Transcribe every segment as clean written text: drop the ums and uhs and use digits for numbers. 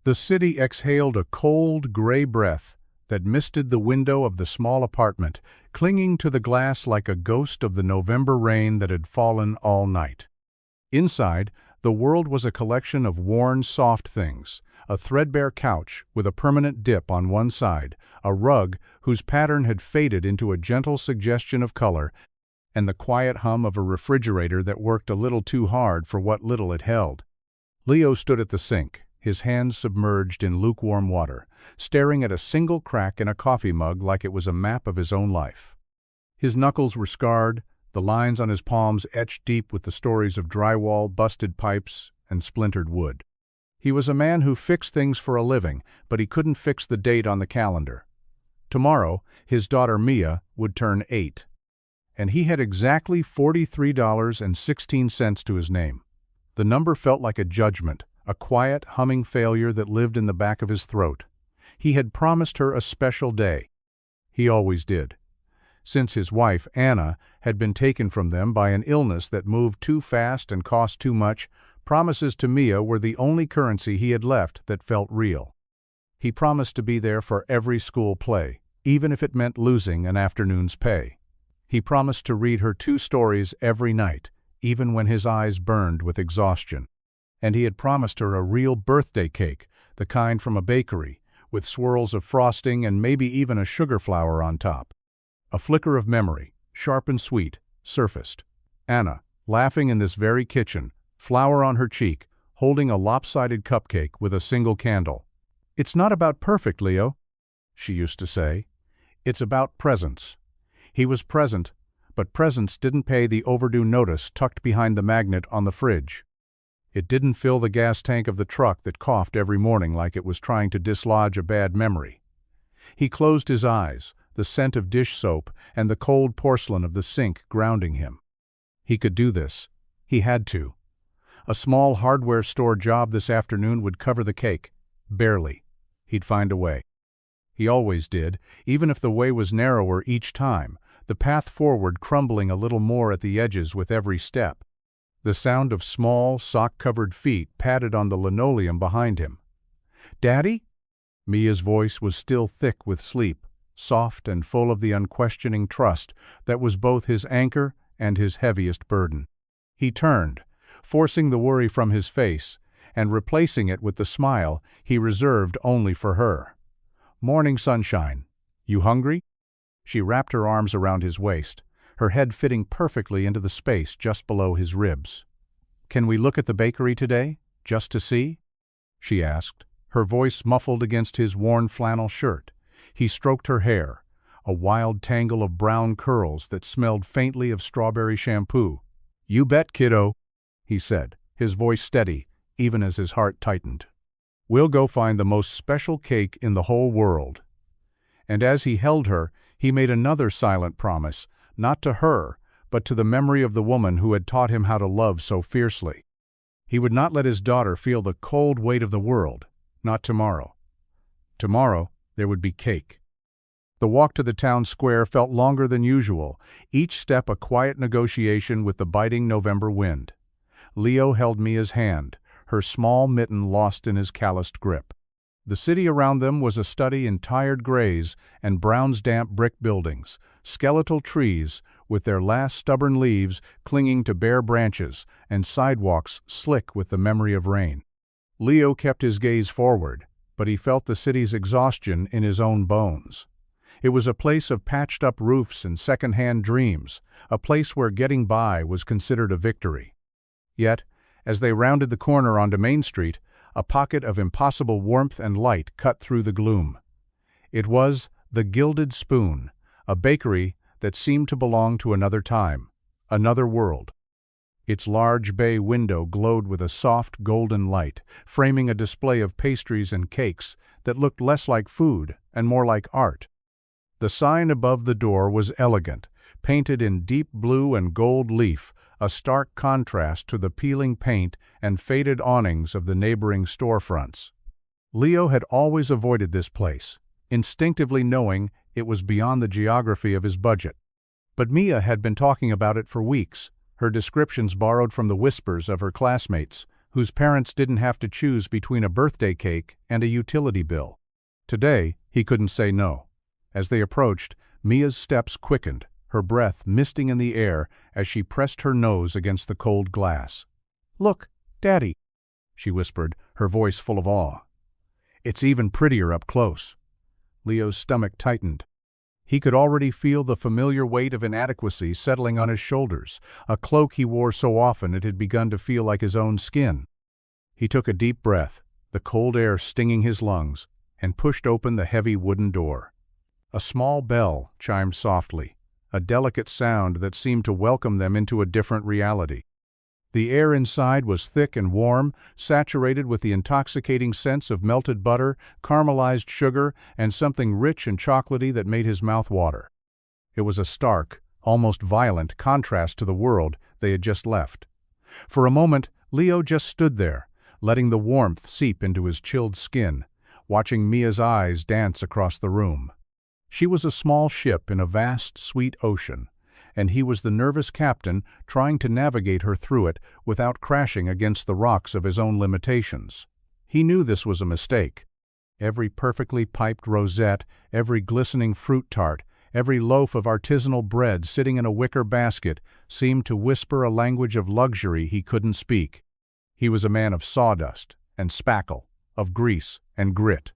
The city exhaled a cold, gray breath that misted the window of the small apartment, clinging to the glass like a ghost of the November rain that had fallen all night. Inside, the world was a collection of worn, soft things: a threadbare couch with a permanent dip on one side, a rug whose pattern had faded into a gentle suggestion of color, and the quiet hum of a refrigerator that worked a little too hard for what little it held. Leo stood at the sink, his hands submerged in lukewarm water, staring at a single crack in a coffee mug like it was a map of his own life. His knuckles were scarred, the lines on his palms etched deep with the stories of drywall, busted pipes, and splintered wood. He was a man who fixed things for a living, but he couldn't fix the date on the calendar. Tomorrow, his daughter Mia would turn 8. And he had exactly $43.16 to his name. The number felt like a judgment, a quiet, humming failure that lived in the back of his throat. He had promised her a special day. He always did. Since his wife, Anna, had been taken from them by an illness that moved too fast and cost too much, promises to Mia were the only currency he had left that felt real. He promised to be there for every school play, even if it meant losing an afternoon's pay. He promised to read her 2 stories every night, even when his eyes burned with exhaustion. And he had promised her a real birthday cake, the kind from a bakery, with swirls of frosting and maybe even a sugar flower on top. A flicker of memory, sharp and sweet, surfaced. Anna, laughing in this very kitchen, flower on her cheek, holding a lopsided cupcake with a single candle. "It's not about perfect, Leo," she used to say. "It's about presence." He was present, but presence didn't pay the overdue notice tucked behind the magnet on the fridge. It didn't fill the gas tank of the truck that coughed every morning like it was trying to dislodge a bad memory. He closed his eyes, the scent of dish soap and the cold porcelain of the sink grounding him. He could do this. He had to. A small hardware store job this afternoon would cover the cake. Barely. He'd find a way. He always did, even if the way was narrower each time, the path forward crumbling a little more at the edges with every step. The sound of small, sock-covered feet padded on the linoleum behind him. "Daddy?" Mia's voice was still thick with sleep, soft and full of the unquestioning trust that was both his anchor and his heaviest burden. He turned, forcing the worry from his face, and replacing it with the smile he reserved only for her. "Morning sunshine. You hungry?" She wrapped her arms around his waist, her head fitting perfectly into the space just below his ribs. "Can we look at the bakery today, just to see?" she asked, her voice muffled against his worn flannel shirt. He stroked her hair, a wild tangle of brown curls that smelled faintly of strawberry shampoo. "You bet, kiddo," he said, his voice steady, even as his heart tightened. "We'll go find the most special cake in the whole world." And as he held her, he made another silent promise, not to her, but to the memory of the woman who had taught him how to love so fiercely. He would not let his daughter feel the cold weight of the world, not tomorrow. Tomorrow, there would be cake. The walk to the town square felt longer than usual, each step a quiet negotiation with the biting November wind. Leo held Mia's hand, her small mitten lost in his calloused grip. The city around them was a study in tired grays and Brown's damp brick buildings, skeletal trees with their last stubborn leaves clinging to bare branches, and sidewalks slick with the memory of rain. Leo kept his gaze forward, but he felt the city's exhaustion in his own bones. It was a place of patched-up roofs and second-hand dreams, a place where getting by was considered a victory. Yet, as they rounded the corner onto Main Street, a pocket of impossible warmth and light cut through the gloom. It was the Gilded Spoon, a bakery that seemed to belong to another time, another world. Its large bay window glowed with a soft golden light, framing a display of pastries and cakes that looked less like food and more like art. The sign above the door was elegant, painted in deep blue and gold leaf, a stark contrast to the peeling paint and faded awnings of the neighboring storefronts. Leo had always avoided this place, instinctively knowing it was beyond the geography of his budget. But Mia had been talking about it for weeks, her descriptions borrowed from the whispers of her classmates, whose parents didn't have to choose between a birthday cake and a utility bill. Today, he couldn't say no. As they approached, Mia's steps quickened, her breath misting in the air as she pressed her nose against the cold glass. "Look, Daddy," she whispered, her voice full of awe. "It's even prettier up close." Leo's stomach tightened. He could already feel the familiar weight of inadequacy settling on his shoulders, a cloak he wore so often it had begun to feel like his own skin. He took a deep breath, the cold air stinging his lungs, and pushed open the heavy wooden door. A small bell chimed softly, a delicate sound that seemed to welcome them into a different reality. The air inside was thick and warm, saturated with the intoxicating scents of melted butter, caramelized sugar, and something rich and chocolatey that made his mouth water. It was a stark, almost violent contrast to the world they had just left. For a moment, Leo just stood there, letting the warmth seep into his chilled skin, watching Mia's eyes dance across the room. She was a small ship in a vast, sweet ocean, and he was the nervous captain trying to navigate her through it without crashing against the rocks of his own limitations. He knew this was a mistake. Every perfectly piped rosette, every glistening fruit tart, every loaf of artisanal bread sitting in a wicker basket seemed to whisper a language of luxury he couldn't speak. He was a man of sawdust and spackle, of grease and grit.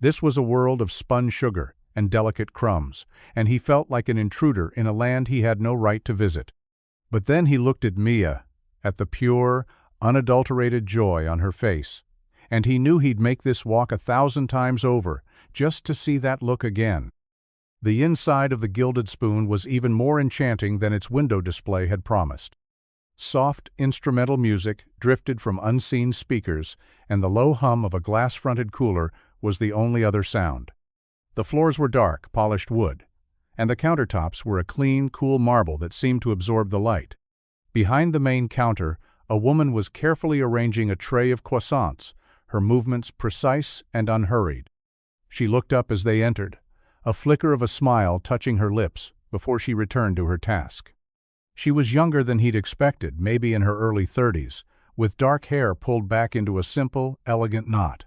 This was a world of spun sugar and delicate crumbs, and he felt like an intruder in a land he had no right to visit. But then he looked at Mia, at the pure, unadulterated joy on her face, and he knew he'd make this walk 1,000 times over just to see that look again. The inside of the Gilded Spoon was even more enchanting than its window display had promised. Soft instrumental music drifted from unseen speakers, and the low hum of a glass-fronted cooler was the only other sound. The floors were dark, polished wood, and the countertops were a clean, cool marble that seemed to absorb the light. Behind the main counter, a woman was carefully arranging a tray of croissants, her movements precise and unhurried. She looked up as they entered, a flicker of a smile touching her lips before she returned to her task. She was younger than he'd expected, maybe in her early 30s, with dark hair pulled back into a simple, elegant knot.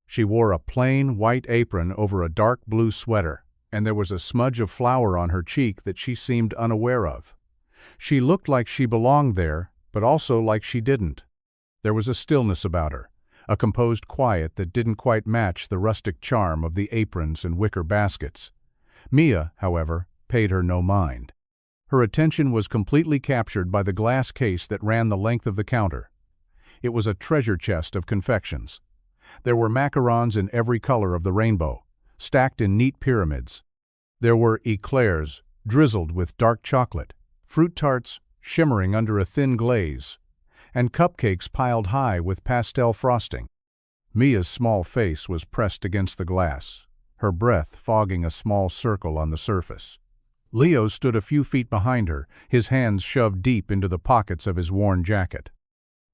She wore a plain, white apron over a dark blue sweater, and there was a smudge of flour on her cheek that she seemed unaware of. She looked like she belonged there, but also like she didn't. There was a stillness about her, a composed quiet that didn't quite match the rustic charm of the aprons and wicker baskets. Mia, however, paid her no mind. Her attention was completely captured by the glass case that ran the length of the counter. It was a treasure chest of confections. There were macarons in every color of the rainbow, stacked in neat pyramids. There were eclairs, drizzled with dark chocolate, fruit tarts shimmering under a thin glaze, and cupcakes piled high with pastel frosting. Mia's small face was pressed against the glass, her breath fogging a small circle on the surface. Leo stood a few feet behind her, his hands shoved deep into the pockets of his worn jacket.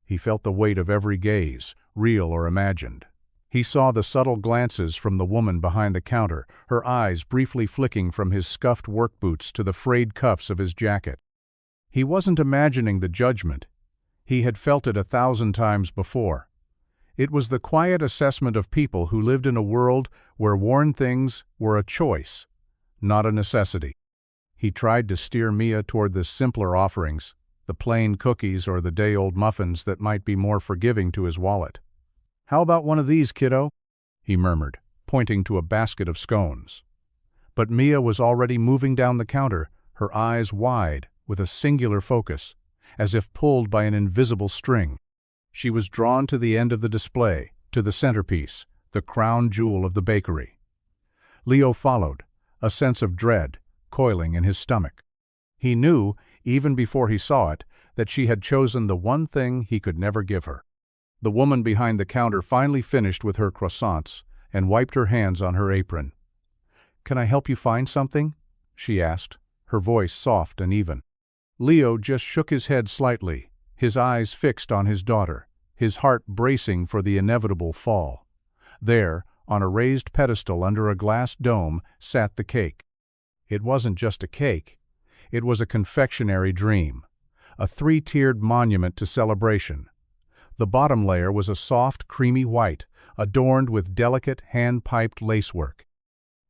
He felt the weight of every gaze, real or imagined. He saw the subtle glances from the woman behind the counter, her eyes briefly flicking from his scuffed work boots to the frayed cuffs of his jacket. He wasn't imagining the judgment. He had felt it 1,000 times before. It was the quiet assessment of people who lived in a world where worn things were a choice, not a necessity. He tried to steer Mia toward the simpler offerings, the plain cookies or the day-old muffins that might be more forgiving to his wallet. "How about one of these, kiddo?" he murmured, pointing to a basket of scones. But Mia was already moving down the counter, her eyes wide, with a singular focus, as if pulled by an invisible string. She was drawn to the end of the display, to the centerpiece, the crown jewel of the bakery. Leo followed, a sense of dread coiling in his stomach. He knew, even before he saw it, that she had chosen the one thing he could never give her. The woman behind the counter finally finished with her croissants and wiped her hands on her apron. "Can I help you find something?" she asked, her voice soft and even. Leo just shook his head slightly, his eyes fixed on his daughter, his heart bracing for the inevitable fall. There, on a raised pedestal under a glass dome, sat the cake. It wasn't just a cake. It was a confectionery dream, a 3-tiered monument to celebration. The bottom layer was a soft, creamy white, adorned with delicate, hand-piped lacework.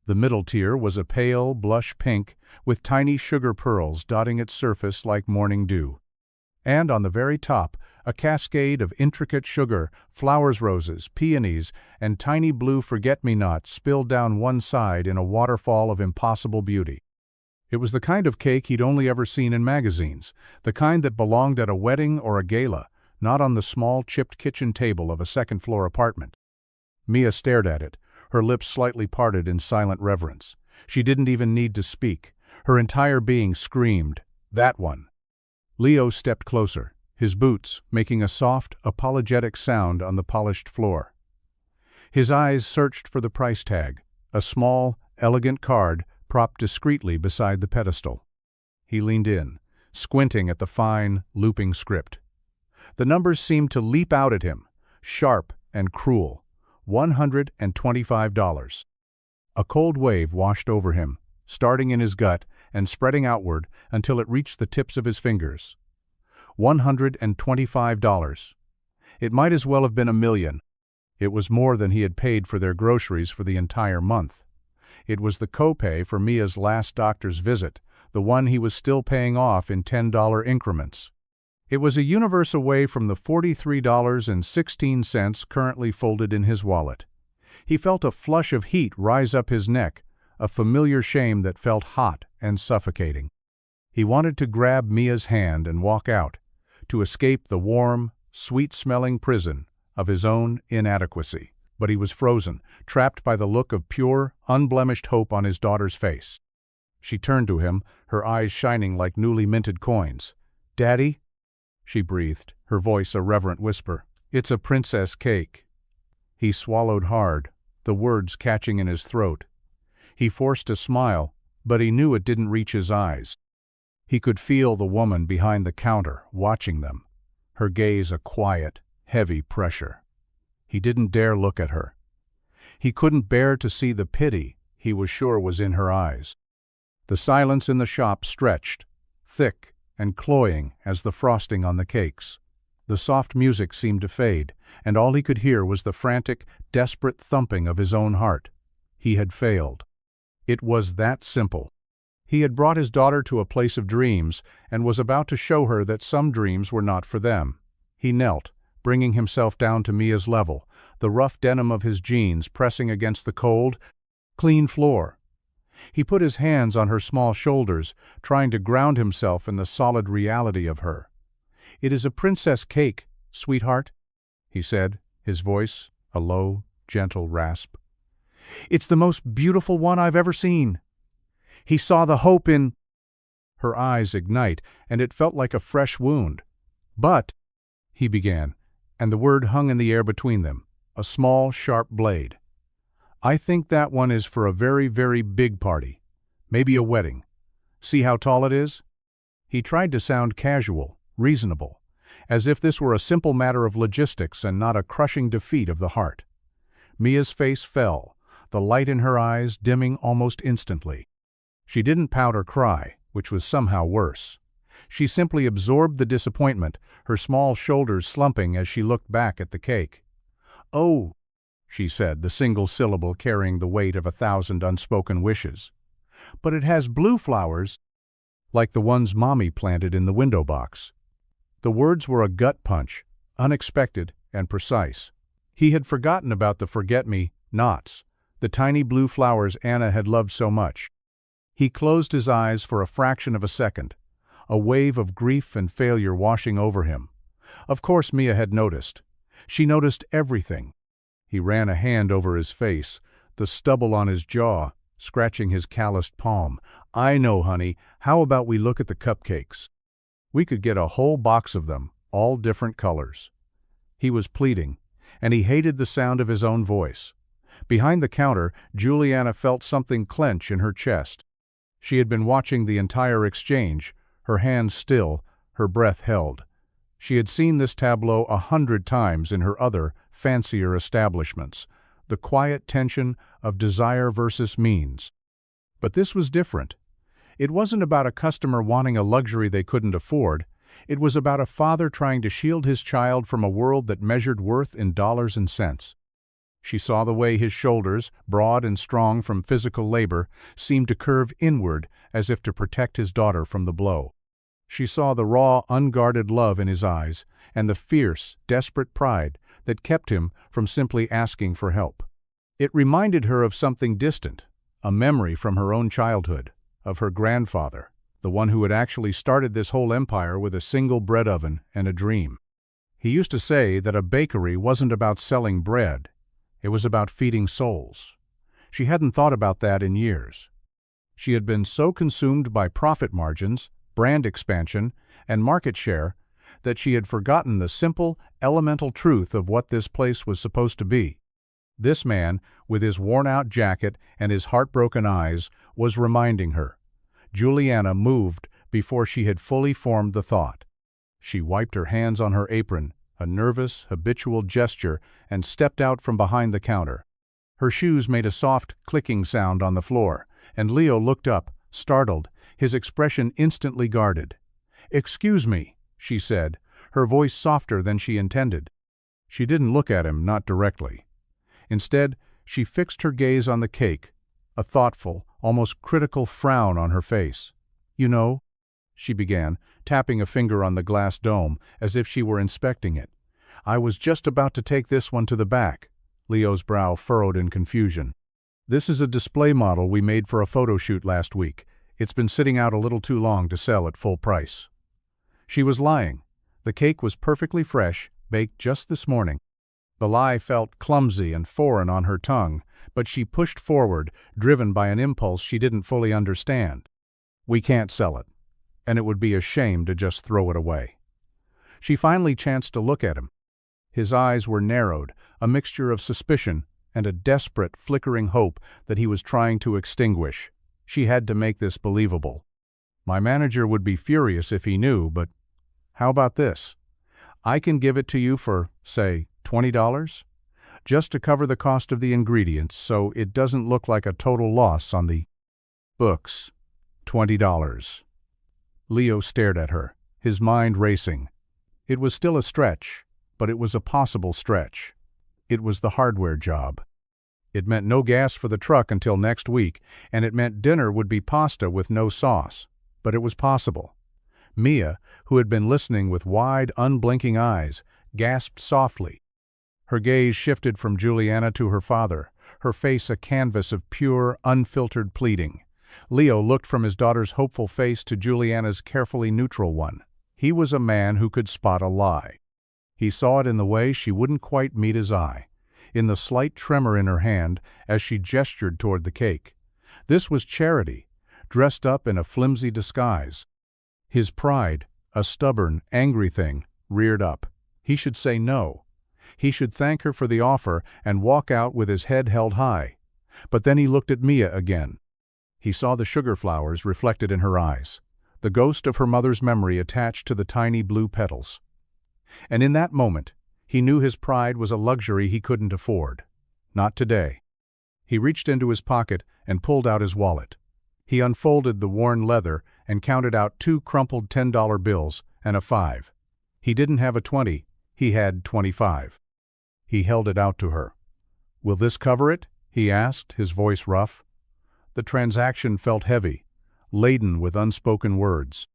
The middle tier was a pale, blush pink, with tiny sugar pearls dotting its surface like morning dew. And on the very top, a cascade of intricate sugar, flowers roses, peonies, and tiny blue forget-me-nots spilled down one side in a waterfall of impossible beauty. It was the kind of cake he'd only ever seen in magazines, the kind that belonged at a wedding or a gala, not on the small, chipped kitchen table of a second-floor apartment. Mia stared at it, her lips slightly parted in silent reverence. She didn't even need to speak. Her entire being screamed, "That one!" Leo stepped closer, his boots making a soft, apologetic sound on the polished floor. His eyes searched for the price tag, a small, elegant card propped discreetly beside the pedestal. He leaned in, squinting at the fine, looping script. The numbers seemed to leap out at him, sharp and cruel. $125. A cold wave washed over him, starting in his gut and spreading outward until it reached the tips of his fingers. $125. It might as well have been $1 million. It was more than he had paid for their groceries for the entire month. It was the copay for Mia's last doctor's visit, the one he was still paying off in $10 increments. It was a universe away from the $43.16 currently folded in his wallet. He felt a flush of heat rise up his neck, a familiar shame that felt hot and suffocating. He wanted to grab Mia's hand and walk out, to escape the warm, sweet-smelling prison of his own inadequacy. But he was frozen, trapped by the look of pure, unblemished hope on his daughter's face. She turned to him, her eyes shining like newly minted coins. "Daddy?" she breathed, her voice a reverent whisper. "It's a princess cake." He swallowed hard, the words catching in his throat. He forced a smile, but he knew it didn't reach his eyes. He could feel the woman behind the counter, watching them, her gaze a quiet, heavy pressure. He didn't dare look at her. He couldn't bear to see the pity he was sure was in her eyes. The silence in the shop stretched, thick and cloying as the frosting on the cakes. The soft music seemed to fade, and all he could hear was the frantic, desperate thumping of his own heart. He had failed. It was that simple. He had brought his daughter to a place of dreams and was about to show her that some dreams were not for them. He knelt, bringing himself down to Mia's level, the rough denim of his jeans pressing against the cold, clean floor. He put his hands on her small shoulders, trying to ground himself in the solid reality of her. "It is a princess cake, sweetheart," he said, his voice a low, gentle rasp. "It's the most beautiful one I've ever seen." He saw the hope in... Her eyes ignite, and it felt like a fresh wound. "But," he began, and the word hung in the air between them, a small, sharp blade. "I think that one is for a very, very big party. Maybe a wedding. See how tall it is?" He tried to sound casual, reasonable, as if this were a simple matter of logistics and not a crushing defeat of the heart. Mia's face fell, the light in her eyes dimming almost instantly. She didn't pout or cry, which was somehow worse. She simply absorbed the disappointment, her small shoulders slumping as she looked back at the cake. "Oh," she said, the single syllable carrying the weight of 1,000 unspoken wishes. "But it has blue flowers, like the ones Mommy planted in the window box." The words were a gut punch, unexpected and precise. He had forgotten about the forget-me-nots, the tiny blue flowers Anna had loved so much. He closed his eyes for a fraction of a second, a wave of grief and failure washing over him. Of course Mia had noticed. She noticed everything. He ran a hand over his face, the stubble on his jaw, scratching his calloused palm. "I know, honey. How about we look at the cupcakes? We could get a whole box of them, all different colors." He was pleading, and he hated the sound of his own voice. Behind the counter, Juliana felt something clench in her chest. She had been watching the entire exchange, her hands still, her breath held. She had seen this tableau 100 times in her other, fancier establishments, the quiet tension of desire versus means. But this was different. It wasn't about a customer wanting a luxury they couldn't afford. It was about a father trying to shield his child from a world that measured worth in dollars and cents. She saw the way his shoulders, broad and strong from physical labor, seemed to curve inward as if to protect his daughter from the blow. She saw the raw, unguarded love in his eyes and the fierce, desperate pride that kept him from simply asking for help. It reminded her of something distant, a memory from her own childhood, of her grandfather, the one who had actually started this whole empire with a single bread oven and a dream. He used to say that a bakery wasn't about selling bread, it was about feeding souls. She hadn't thought about that in years. She had been so consumed by profit margins, brand expansion, and market share that she had forgotten the simple, elemental truth of what this place was supposed to be. This man, with his worn-out jacket and his heartbroken eyes, was reminding her. Juliana moved before she had fully formed the thought. She wiped her hands on her apron, a nervous, habitual gesture, and stepped out from behind the counter. Her shoes made a soft, clicking sound on the floor, and Leo looked up, startled, his expression instantly guarded. "Excuse me," she said, her voice softer than she intended. She didn't look at him, not directly. Instead, she fixed her gaze on the cake, a thoughtful, almost critical frown on her face. "You know," she began, tapping a finger on the glass dome as if she were inspecting it. "I was just about to take this one to the back." Leo's brow furrowed in confusion. "This is a display model we made for a photo shoot last week. It's been sitting out a little too long to sell at full price." She was lying. The cake was perfectly fresh, baked just this morning. The lie felt clumsy and foreign on her tongue, but she pushed forward, driven by an impulse she didn't fully understand. "We can't sell it, and it would be a shame to just throw it away." She finally chanced to look at him. His eyes were narrowed, a mixture of suspicion and a desperate, flickering hope that he was trying to extinguish. She had to make this believable. "My manager would be furious if he knew, but how about this? I can give it to you for, say, $20? Just to cover the cost of the ingredients, so it doesn't look like a total loss on the books. $20. Leo stared at her, his mind racing. It was still a stretch, but it was a possible stretch. It was the hardware job. It meant no gas for the truck until next week, and it meant dinner would be pasta with no sauce. But it was possible. Mia, who had been listening with wide, unblinking eyes, gasped softly. Her gaze shifted from Juliana to her father, her face a canvas of pure, unfiltered pleading. Leo looked from his daughter's hopeful face to Juliana's carefully neutral one. He was a man who could spot a lie. He saw it in the way she wouldn't quite meet his eye, in the slight tremor in her hand as she gestured toward the cake. This was charity, dressed up in a flimsy disguise. His pride, a stubborn, angry thing, reared up. He should say no. He should thank her for the offer and walk out with his head held high. But then he looked at Mia again. He saw the sugar flowers reflected in her eyes, the ghost of her mother's memory attached to the tiny blue petals. And in that moment, he knew his pride was a luxury he couldn't afford. Not today. He reached into his pocket and pulled out his wallet. He unfolded the worn leather and counted out 2 crumpled $10 bills and a 5. He didn't have a 20, he had 25. He held it out to her. "Will this cover it?" he asked, his voice rough. The transaction felt heavy, laden with unspoken words.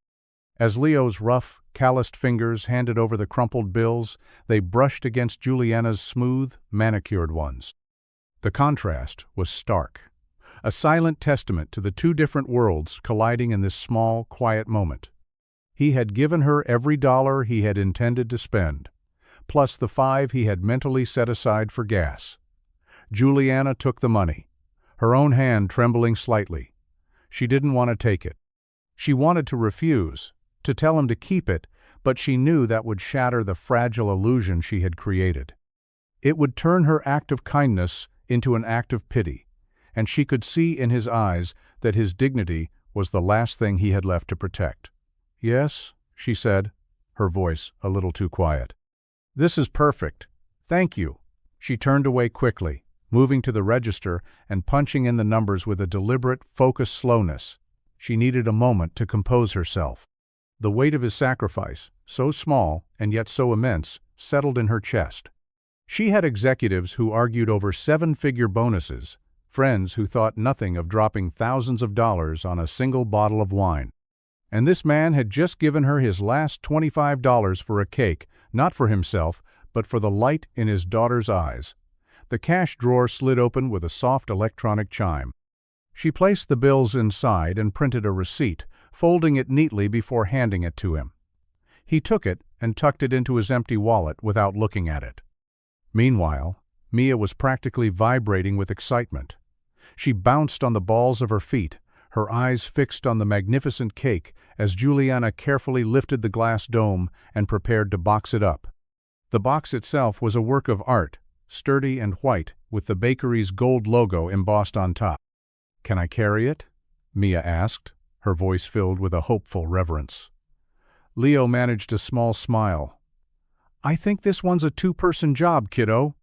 As Leo's rough, calloused fingers handed over the crumpled bills, they brushed against Juliana's smooth, manicured ones. The contrast was stark, a silent testament to the 2 different worlds colliding in this small, quiet moment. He had given her every dollar he had intended to spend, plus the 5 he had mentally set aside for gas. Juliana took the money, her own hand trembling slightly. She didn't want to take it. She wanted to refuse, to tell him to keep it, but she knew that would shatter the fragile illusion she had created. It would turn her act of kindness into an act of pity, and she could see in his eyes that his dignity was the last thing he had left to protect. "Yes," she said, her voice a little too quiet. "This is perfect. Thank you." She turned away quickly, moving to the register and punching in the numbers with a deliberate, focused slowness. She needed a moment to compose herself. The weight of his sacrifice, so small and yet so immense, settled in her chest. She had executives who argued over seven-figure bonuses, friends who thought nothing of dropping thousands of dollars on a single bottle of wine. And this man had just given her his last $25 for a cake, not for himself, but for the light in his daughter's eyes. The cash drawer slid open with a soft electronic chime. She placed the bills inside and printed a receipt, folding it neatly before handing it to him. He took it and tucked it into his empty wallet without looking at it. Meanwhile, Mia was practically vibrating with excitement. She bounced on the balls of her feet, her eyes fixed on the magnificent cake as Juliana carefully lifted the glass dome and prepared to box it up. The box itself was a work of art, sturdy and white, with the bakery's gold logo embossed on top. "Can I carry it?" Mia asked, her voice filled with a hopeful reverence. Leo managed a small smile. "I think this one's a two-person job, kiddo.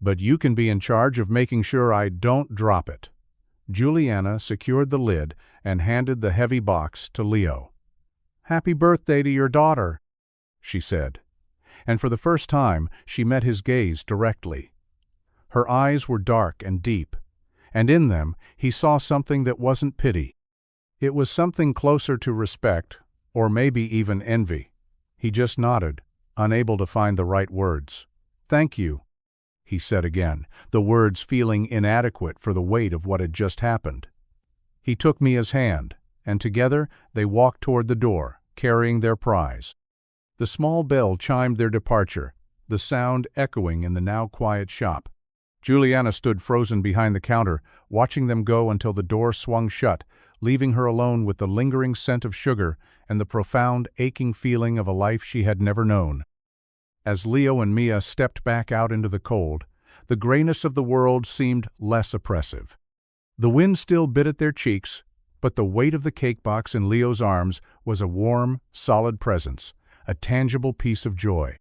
But you can be in charge of making sure I don't drop it." Juliana secured the lid and handed the heavy box to Leo. "Happy birthday to your daughter," she said. And for the first time, she met his gaze directly. Her eyes were dark and deep, and in them he saw something that wasn't pity. It was something closer to respect, or maybe even envy. He just nodded, unable to find the right words. "Thank you," he said again, the words feeling inadequate for the weight of what had just happened. He took Mia's hand, and together they walked toward the door, carrying their prize. The small bell chimed their departure, the sound echoing in the now quiet shop. Juliana stood frozen behind the counter, watching them go until the door swung shut, leaving her alone with the lingering scent of sugar and the profound, aching feeling of a life she had never known. As Leo and Mia stepped back out into the cold, the grayness of the world seemed less oppressive. The wind still bit at their cheeks, but the weight of the cake box in Leo's arms was a warm, solid presence, a tangible piece of joy.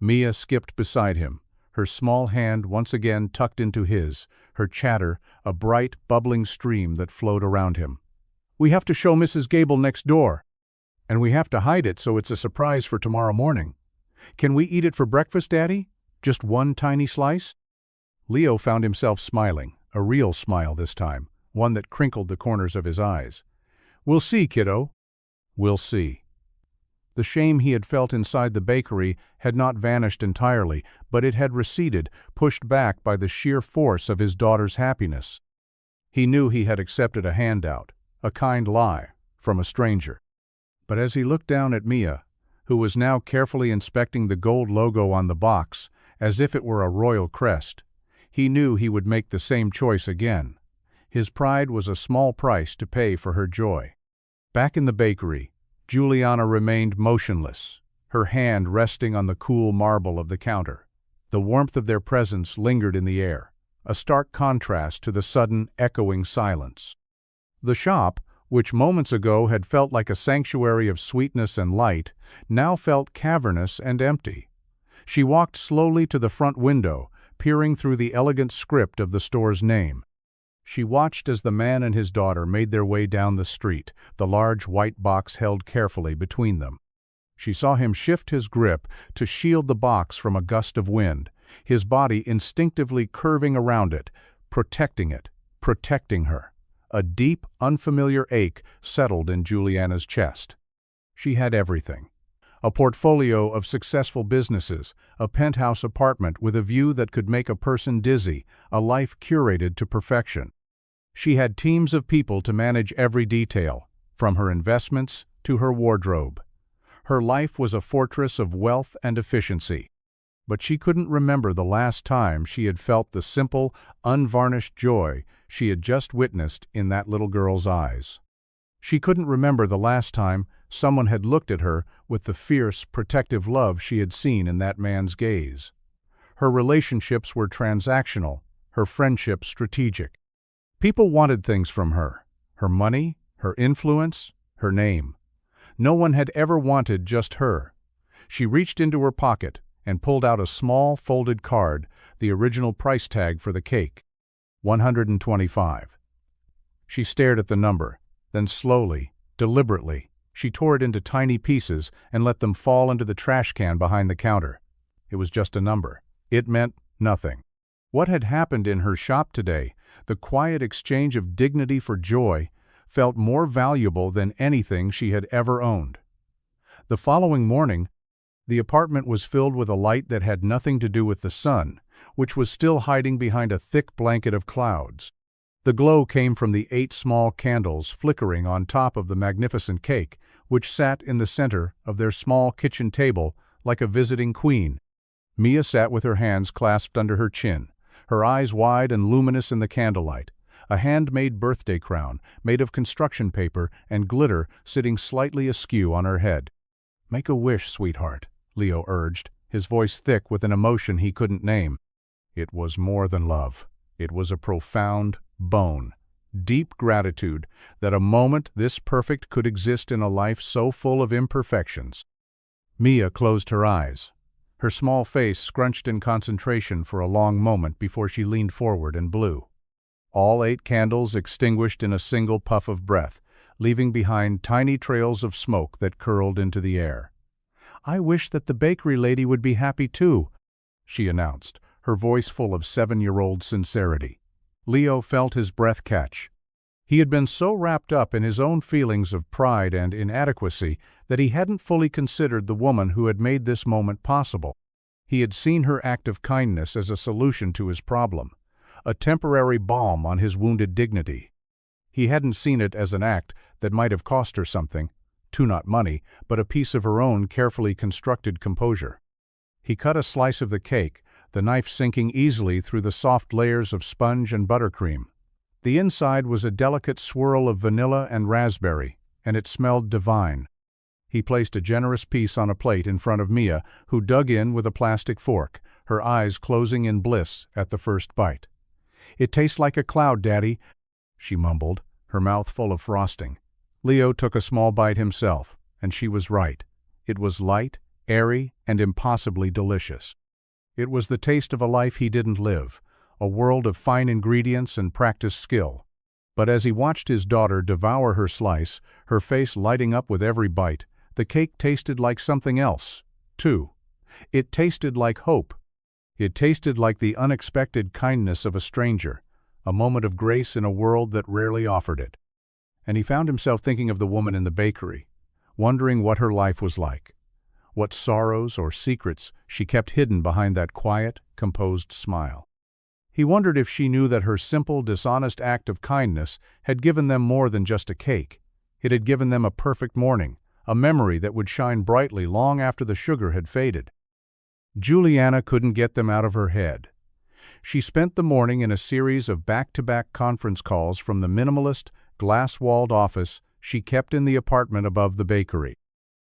Mia skipped beside him, her small hand once again tucked into his, her chatter a bright, bubbling stream that flowed around him. "We have to show Mrs. Gable next door, and we have to hide it so it's a surprise for tomorrow morning. Can we eat it for breakfast, Daddy? Just one tiny slice?" Leo found himself smiling, a real smile this time, one that crinkled the corners of his eyes. "We'll see, kiddo. We'll see." The shame he had felt inside the bakery had not vanished entirely, but it had receded, pushed back by the sheer force of his daughter's happiness. He knew he had accepted a handout, a kind lie, from a stranger. But as he looked down at Mia, who was now carefully inspecting the gold logo on the box, as if it were a royal crest, he knew he would make the same choice again. His pride was a small price to pay for her joy. Back in the bakery, Juliana remained motionless, her hand resting on the cool marble of the counter. The warmth of their presence lingered in the air, a stark contrast to the sudden, echoing silence. The shop, which moments ago had felt like a sanctuary of sweetness and light, now felt cavernous and empty. She walked slowly to the front window, peering through the elegant script of the store's name. She watched as the man and his daughter made their way down the street, the large white box held carefully between them. She saw him shift his grip to shield the box from a gust of wind, his body instinctively curving around it, protecting her. A deep, unfamiliar ache settled in Juliana's chest. She had everything. A portfolio of successful businesses, a penthouse apartment with a view that could make a person dizzy, a life curated to perfection. She had teams of people to manage every detail, from her investments to her wardrobe. Her life was a fortress of wealth and efficiency. But she couldn't remember the last time she had felt the simple, unvarnished joy she had just witnessed in that little girl's eyes. She couldn't remember the last time someone had looked at her with the fierce, protective love she had seen in that man's gaze. Her relationships were transactional, her friendships strategic. People wanted things from her: her money, her influence, her name. No one had ever wanted just her. She reached into her pocket and pulled out a small, folded card, the original price tag for the cake. $125. She stared at the number, then slowly, deliberately, She tore it into tiny pieces and let them fall into the trash can behind the counter. It was just a number. It meant nothing. What had happened in her shop today, the quiet exchange of dignity for joy, felt more valuable than anything she had ever owned. The following morning, the apartment was filled with a light that had nothing to do with the sun, which was still hiding behind a thick blanket of clouds. The glow came from the 8 small candles flickering on top of the magnificent cake, which sat in the center of their small kitchen table like a visiting queen. Mia sat with her hands clasped under her chin, her eyes wide and luminous in the candlelight, a handmade birthday crown made of construction paper and glitter sitting slightly askew on her head. "Make a wish, sweetheart," Leo urged, his voice thick with an emotion he couldn't name. It was more than love. It was a profound deep gratitude that a moment this perfect could exist in a life so full of imperfections. Mia closed her eyes, her small face scrunched in concentration for a long moment before she leaned forward and blew. All 8 candles extinguished in a single puff of breath, leaving behind tiny trails of smoke that curled into the air. "I wish that the bakery lady would be happy too," she announced, her voice full of 7-year-old sincerity. Leo felt his breath catch. He had been so wrapped up in his own feelings of pride and inadequacy that he hadn't fully considered the woman who had made this moment possible. He had seen her act of kindness as a solution to his problem, a temporary balm on his wounded dignity. He hadn't seen it as an act that might have cost her something, not money, but a piece of her own carefully constructed composure. He cut a slice of the cake, the knife sinking easily through the soft layers of sponge and buttercream. The inside was a delicate swirl of vanilla and raspberry, and it smelled divine. He placed a generous piece on a plate in front of Mia, who dug in with a plastic fork, her eyes closing in bliss at the first bite. "It tastes like a cloud, Daddy," she mumbled, her mouth full of frosting. Leo took a small bite himself, and she was right. It was light, airy, and impossibly delicious. It was the taste of a life he didn't live, a world of fine ingredients and practiced skill. But as he watched his daughter devour her slice, her face lighting up with every bite, the cake tasted like something else, too. It tasted like hope. It tasted like the unexpected kindness of a stranger, a moment of grace in a world that rarely offered it. And he found himself thinking of the woman in the bakery, wondering what her life was like, what sorrows or secrets she kept hidden behind that quiet, composed smile. He wondered if she knew that her simple, dishonest act of kindness had given them more than just a cake. It had given them a perfect morning, a memory that would shine brightly long after the sugar had faded. Juliana couldn't get them out of her head. She spent the morning in a series of back-to-back conference calls from the minimalist, glass-walled office she kept in the apartment above the bakery.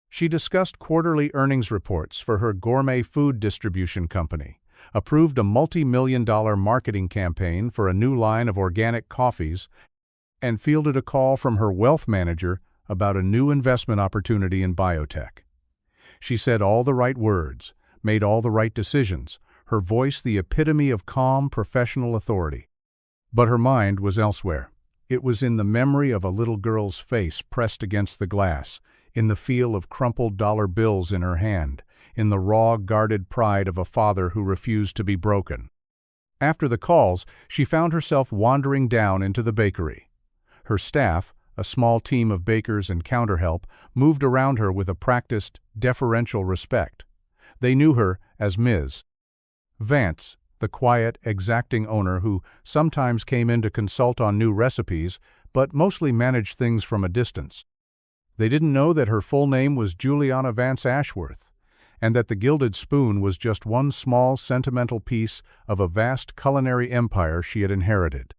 She discussed quarterly earnings reports for her gourmet food distribution company, approved a multi-million-dollar marketing campaign for a new line of organic coffees, and fielded a call from her wealth manager about a new investment opportunity in biotech. She said all the right words, made all the right decisions, her voice the epitome of calm, professional authority. But her mind was elsewhere. It was in the memory of a little girl's face pressed against the glass, in the feel of crumpled dollar bills in her hand, in the raw, guarded pride of a father who refused to be broken. After the calls, she found herself wandering down into the bakery. Her staff, a small team of bakers and counter help, moved around her with a practiced, deferential respect. They knew her as Ms. Vance, the quiet, exacting owner who sometimes came in to consult on new recipes, but mostly managed things from a distance. They didn't know that her full name was Juliana Vance Ashworth, and that the Gilded Spoon was just one small, sentimental piece of a vast culinary empire she had inherited.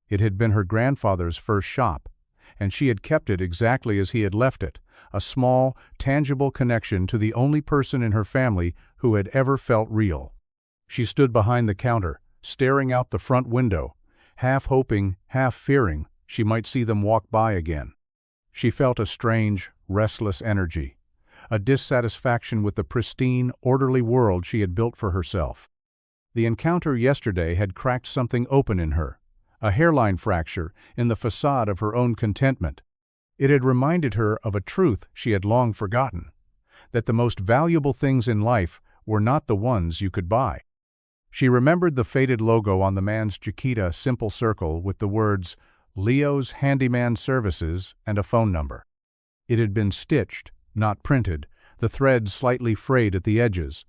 It had been her grandfather's first shop, and she had kept it exactly as he had left it, a small, tangible connection to the only person in her family who had ever felt real. She stood behind the counter, staring out the front window, half hoping, half fearing she might see them walk by again. She felt a strange, restless energy, a dissatisfaction with the pristine, orderly world she had built for herself. The encounter yesterday had cracked something open in her, a hairline fracture in the facade of her own contentment. It had reminded her of a truth she had long forgotten, that the most valuable things in life were not the ones you could buy. She remembered the faded logo on the man's Chiquita simple circle with the words, "Leo's Handyman Services," and a phone number. It had been stitched, not printed, the threads slightly frayed at the edges.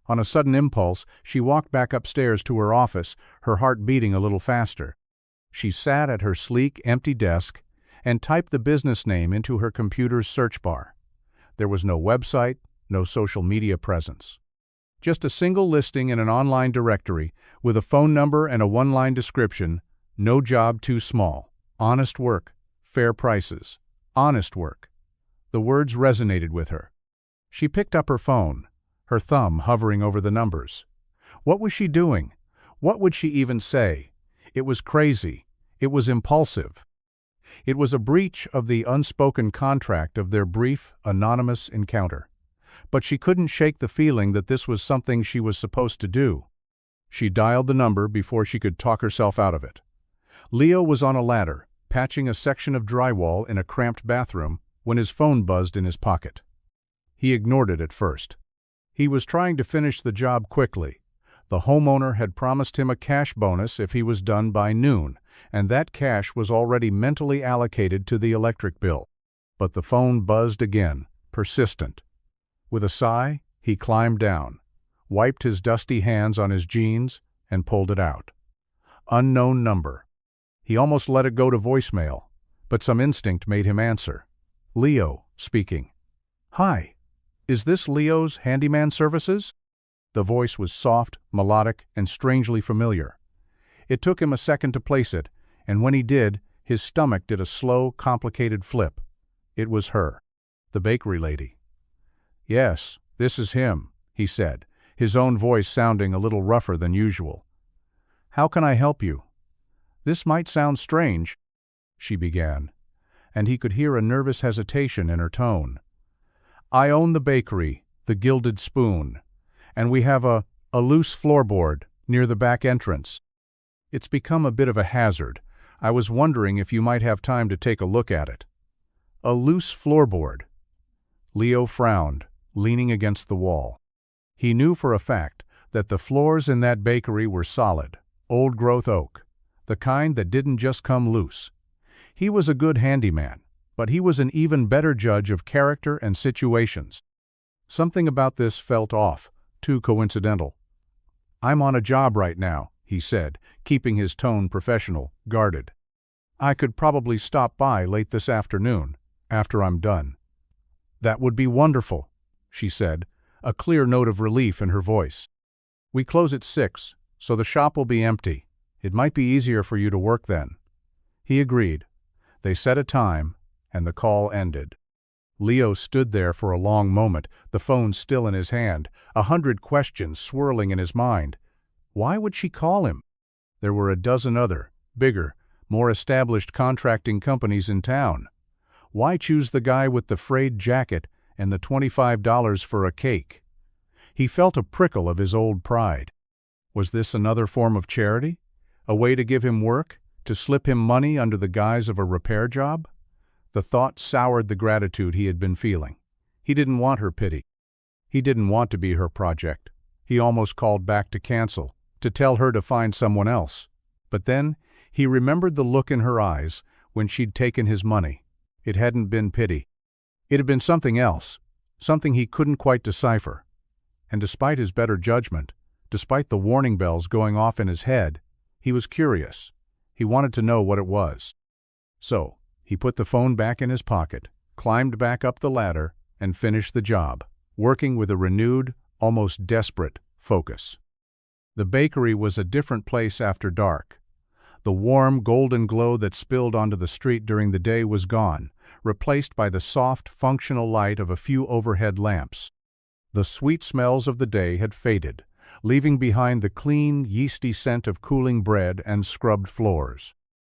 On a sudden impulse, she walked back upstairs to her office, her heart beating a little faster. She sat at her sleek, empty desk and typed the business name into her computer's search bar. There was no website, no social media presence. Just a single listing in an online directory with a phone number and a one-line description, "No job too small. Honest work. Fair prices. Honest work." The words resonated with her. She picked up her phone, her thumb hovering over the numbers. What was she doing? What would she even say? It was crazy. It was impulsive. It was a breach of the unspoken contract of their brief, anonymous encounter. But she couldn't shake the feeling that this was something she was supposed to do. She dialed the number before she could talk herself out of it. Leo was on a ladder, patching a section of drywall in a cramped bathroom, when his phone buzzed in his pocket. He ignored it at first. He was trying to finish the job quickly. The homeowner had promised him a cash bonus if he was done by noon, and that cash was already mentally allocated to the electric bill. But the phone buzzed again, persistent. With a sigh, he climbed down, wiped his dusty hands on his jeans, and pulled it out. Unknown number. He almost let it go to voicemail, but some instinct made him answer. Leo, speaking. "Hi, is this Leo's Handyman Services?" The voice was soft, melodic, and strangely familiar. It took him a second to place it, and when he did, his stomach did a slow, complicated flip. It was her, the bakery lady. "Yes, this is him," he said, his own voice sounding a little rougher than usual. "How can I help you?" "This might sound strange," she began, and he could hear a nervous hesitation in her tone. "I own the bakery, the Gilded Spoon, and we have a loose floorboard near the back entrance. It's become a bit of a hazard. I was wondering if you might have time to take a look at it." A loose floorboard. Leo frowned, leaning against the wall. He knew for a fact that the floors in that bakery were solid, old-growth oak, the kind that didn't just come loose. He was a good handyman, but he was an even better judge of character and situations. Something about this felt off, too coincidental. "I'm on a job right now," he said, keeping his tone professional, guarded. "I could probably stop by late this afternoon, after I'm done." "That would be wonderful," she said, a clear note of relief in her voice. "We close at 6, so the shop will be empty. It might be easier for you to work then." He agreed. They set a time, and the call ended. Leo stood there for a long moment, the phone still in his hand, 100 questions swirling in his mind. Why would she call him? There were a dozen other, bigger, more established contracting companies in town. Why choose the guy with the frayed jacket and the $25 for a cake? He felt a prickle of his old pride. Was this another form of charity? A way to give him work? To slip him money under the guise of a repair job? The thought soured the gratitude he had been feeling. He didn't want her pity. He didn't want to be her project. He almost called back to cancel, to tell her to find someone else. But then, he remembered the look in her eyes when she'd taken his money. It hadn't been pity. It had been something else, something he couldn't quite decipher. And despite his better judgment, despite the warning bells going off in his head, he was curious. He wanted to know what it was. So, he put the phone back in his pocket, climbed back up the ladder, and finished the job, working with a renewed, almost desperate focus. The bakery was a different place after dark. The warm, golden glow that spilled onto the street during the day was gone, replaced by the soft, functional light of a few overhead lamps. The sweet smells of the day had faded, leaving behind the clean, yeasty scent of cooling bread and scrubbed floors.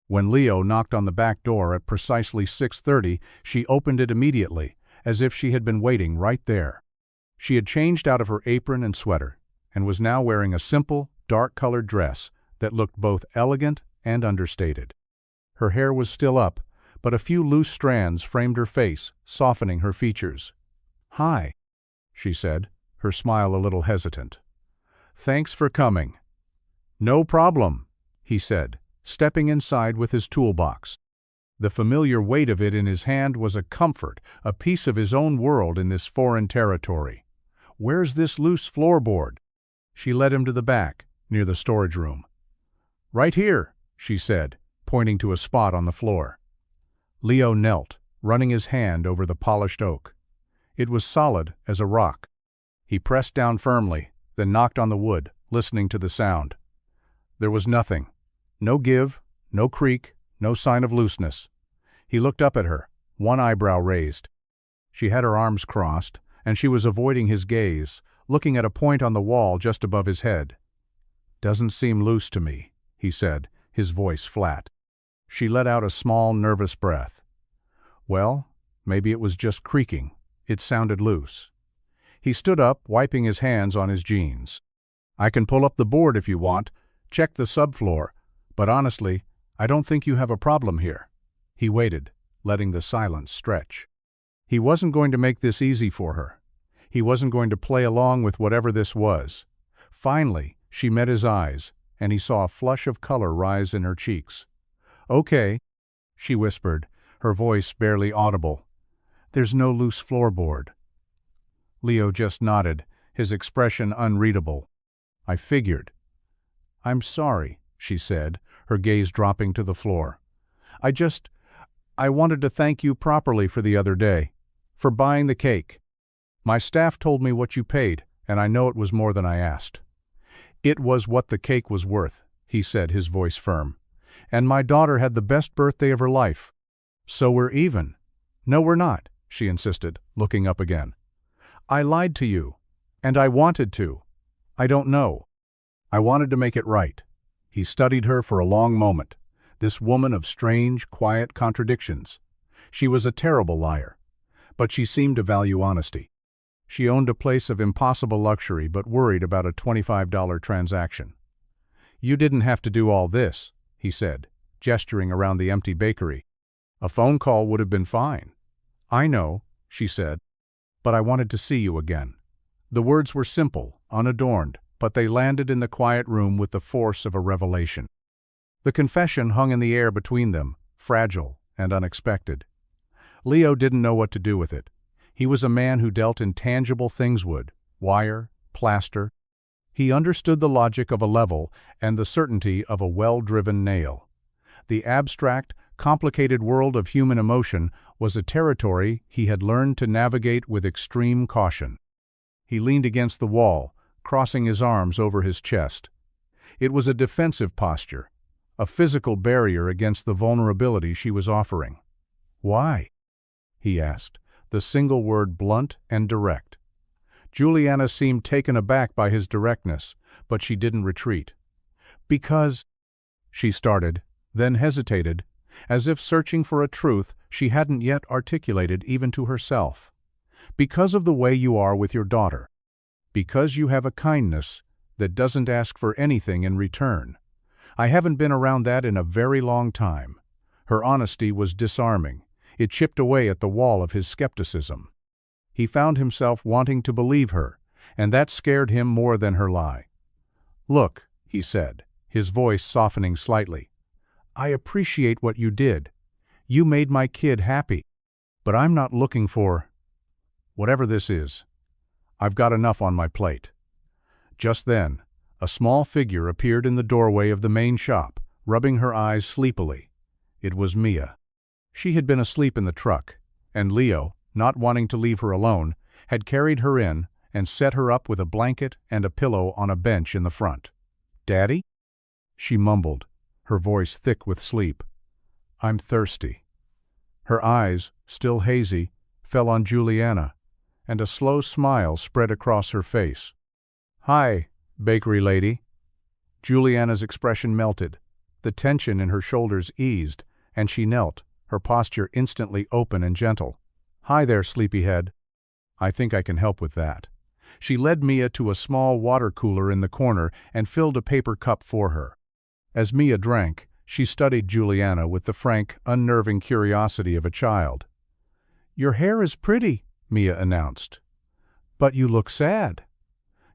When Leo knocked on the back door at precisely 6:30, she opened it immediately, as if she had been waiting right there. She had changed out of her apron and sweater, and was now wearing a simple, dark-colored dress that looked both elegant and understated. Her hair was still up, but a few loose strands framed her face, softening her features. "Hi," she said, her smile a little hesitant. "Thanks for coming." "No problem," he said, stepping inside with his toolbox. The familiar weight of it in his hand was a comfort, a piece of his own world in this foreign territory. "Where's this loose floorboard?" She led him to the back, near the storage room. "Right here," she said, pointing to a spot on the floor. Leo knelt, running his hand over the polished oak. It was solid as a rock. He pressed down firmly, then knocked on the wood, listening to the sound. There was nothing. No give, no creak, no sign of looseness. He looked up at her, one eyebrow raised. She had her arms crossed, and she was avoiding his gaze, looking at a point on the wall just above his head. "Doesn't seem loose to me," he said, his voice flat. She let out a small, nervous breath. Well, maybe it was just creaking. It sounded loose. He stood up, wiping his hands on his jeans. "I can pull up the board if you want, check the subfloor, but honestly, I don't think you have a problem here." He waited, letting the silence stretch. He wasn't going to make this easy for her. He wasn't going to play along with whatever this was. Finally, she met his eyes, and he saw a flush of color rise in her cheeks. "Okay," she whispered, her voice barely audible. "There's no loose floorboard." Leo just nodded, his expression unreadable. "I figured." "I'm sorry," she said, her gaze dropping to the floor. I wanted to thank you properly for the other day, for buying the cake. My staff told me what you paid, and I know it was more than I asked." "It was what the cake was worth," he said, his voice firm. "And my daughter had the best birthday of her life. So we're even." "No, we're not," she insisted, looking up again. "I lied to you, and I wanted to. I don't know. I wanted to make it right." He studied her for a long moment, this woman of strange, quiet contradictions. She was a terrible liar, but she seemed to value honesty. She owned a place of impossible luxury but worried about a $25 transaction. "You didn't have to do all this," he said, gesturing around the empty bakery. "A phone call would have been fine." "I know," she said, "but I wanted to see you again." The words were simple, unadorned, but they landed in the quiet room with the force of a revelation. The confession hung in the air between them, fragile and unexpected. Leo didn't know what to do with it. He was a man who dealt in tangible things: wood, wire, plaster. He understood the logic of a level and the certainty of a well-driven nail. The abstract, complicated world of human emotion was a territory he had learned to navigate with extreme caution. He leaned against the wall, crossing his arms over his chest. It was a defensive posture, a physical barrier against the vulnerability she was offering. "Why?" he asked, the single word blunt and direct. Juliana seemed taken aback by his directness, but she didn't retreat. "Because," she started, then hesitated, as if searching for a truth she hadn't yet articulated even to herself. "Because of the way you are with your daughter. Because you have a kindness that doesn't ask for anything in return. I haven't been around that in a very long time." Her honesty was disarming. It chipped away at the wall of his skepticism. He found himself wanting to believe her, and that scared him more than her lie. "Look," he said, his voice softening slightly, "I appreciate what you did. You made my kid happy. But I'm not looking for whatever this is. I've got enough on my plate." Just then, a small figure appeared in the doorway of the main shop, rubbing her eyes sleepily. It was Mia. She had been asleep in the truck, and Leo, not wanting to leave her alone, had carried her in and set her up with a blanket and a pillow on a bench in the front. "Daddy?" she mumbled, her voice thick with sleep. "I'm thirsty." Her eyes, still hazy, fell on Juliana, and a slow smile spread across her face. "Hi, bakery lady." Juliana's expression melted. The tension in her shoulders eased, and she knelt, her posture instantly open and gentle. "Hi there, sleepyhead. I think I can help with that." She led Mia to a small water cooler in the corner and filled a paper cup for her. As Mia drank, She studied Juliana with the frank, unnerving curiosity of a child. "Your hair is pretty," Mia announced. "But you look sad."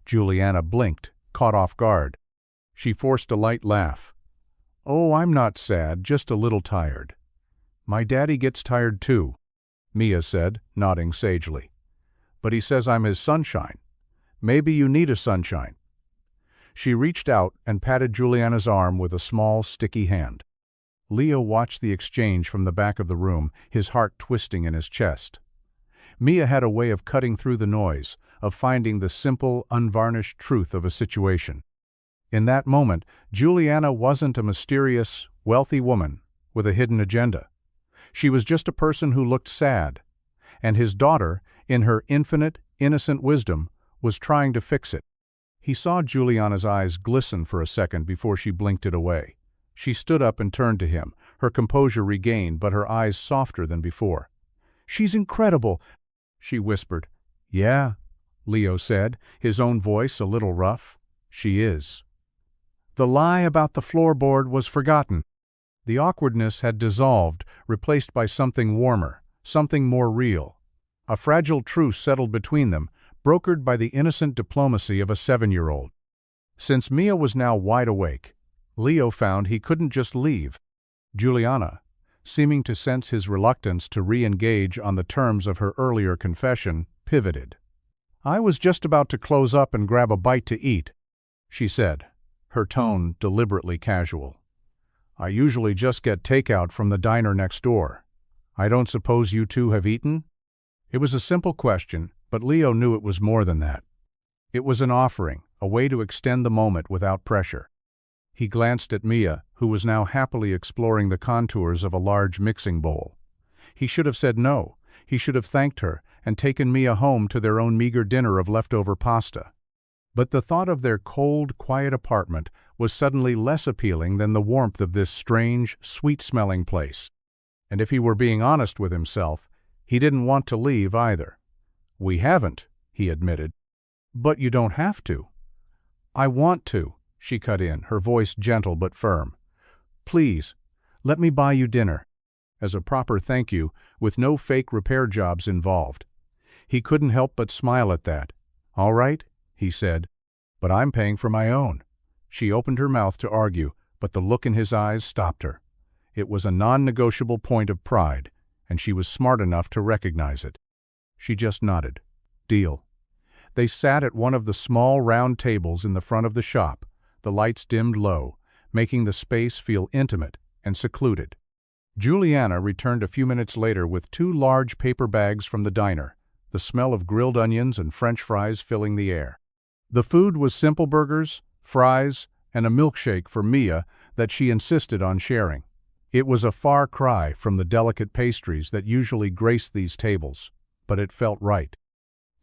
Juliana blinked, caught off guard. She forced a light laugh. "Oh, I'm not sad, just a little tired." "My daddy gets tired too," Mia said, nodding sagely. "But he says I'm his sunshine. Maybe you need a sunshine." She reached out and patted Juliana's arm with a small, sticky hand. Leo watched the exchange from the back of the room, his heart twisting in his chest. Mia had a way of cutting through the noise, of finding the simple, unvarnished truth of a situation. In that moment, Juliana wasn't a mysterious, wealthy woman with a hidden agenda. She was just a person who looked sad, and his daughter, in her infinite, innocent wisdom, was trying to fix it. He saw Juliana's eyes glisten for a second before she blinked it away. She stood up and turned to him, her composure regained but her eyes softer than before. "She's incredible," she whispered. "Yeah," Leo said, his own voice a little rough. "She is." The lie about the floorboard was forgotten. The awkwardness had dissolved, replaced by something warmer, something more real. A fragile truce settled between them, brokered by the innocent diplomacy of a 7-year-old. Since Mia was now wide awake, Leo found he couldn't just leave. Juliana, seeming to sense his reluctance to re-engage on the terms of her earlier confession, pivoted. "I was just about to close up and grab a bite to eat," she said, her tone deliberately casual. "I usually just get takeout from the diner next door. I don't suppose you two have eaten?" It was a simple question, but Leo knew it was more than that. It was an offering, a way to extend the moment without pressure. He glanced at Mia, who was now happily exploring the contours of a large mixing bowl. He should have said no. He should have thanked her and taken Mia home to their own meager dinner of leftover pasta. But the thought of their cold, quiet apartment was suddenly less appealing than the warmth of this strange, sweet-smelling place. And if he were being honest with himself, he didn't want to leave either. "We haven't," he admitted. "But you don't have to." "I want to," she cut in, her voice gentle but firm. "Please, let me buy you dinner." As a proper thank you, with no fake repair jobs involved. He couldn't help but smile at that. "All right," he said, "but I'm paying for my own." She opened her mouth to argue, but the look in his eyes stopped her. It was a non-negotiable point of pride, and she was smart enough to recognize it. She just nodded. "Deal." They sat at one of the small round tables in the front of the shop, the lights dimmed low, making the space feel intimate and secluded. Juliana returned a few minutes later with 2 large paper bags from the diner, the smell of grilled onions and French fries filling the air. The food was simple burgers, fries, and a milkshake for Mia that she insisted on sharing. It was a far cry from the delicate pastries that usually graced these tables, but it felt right.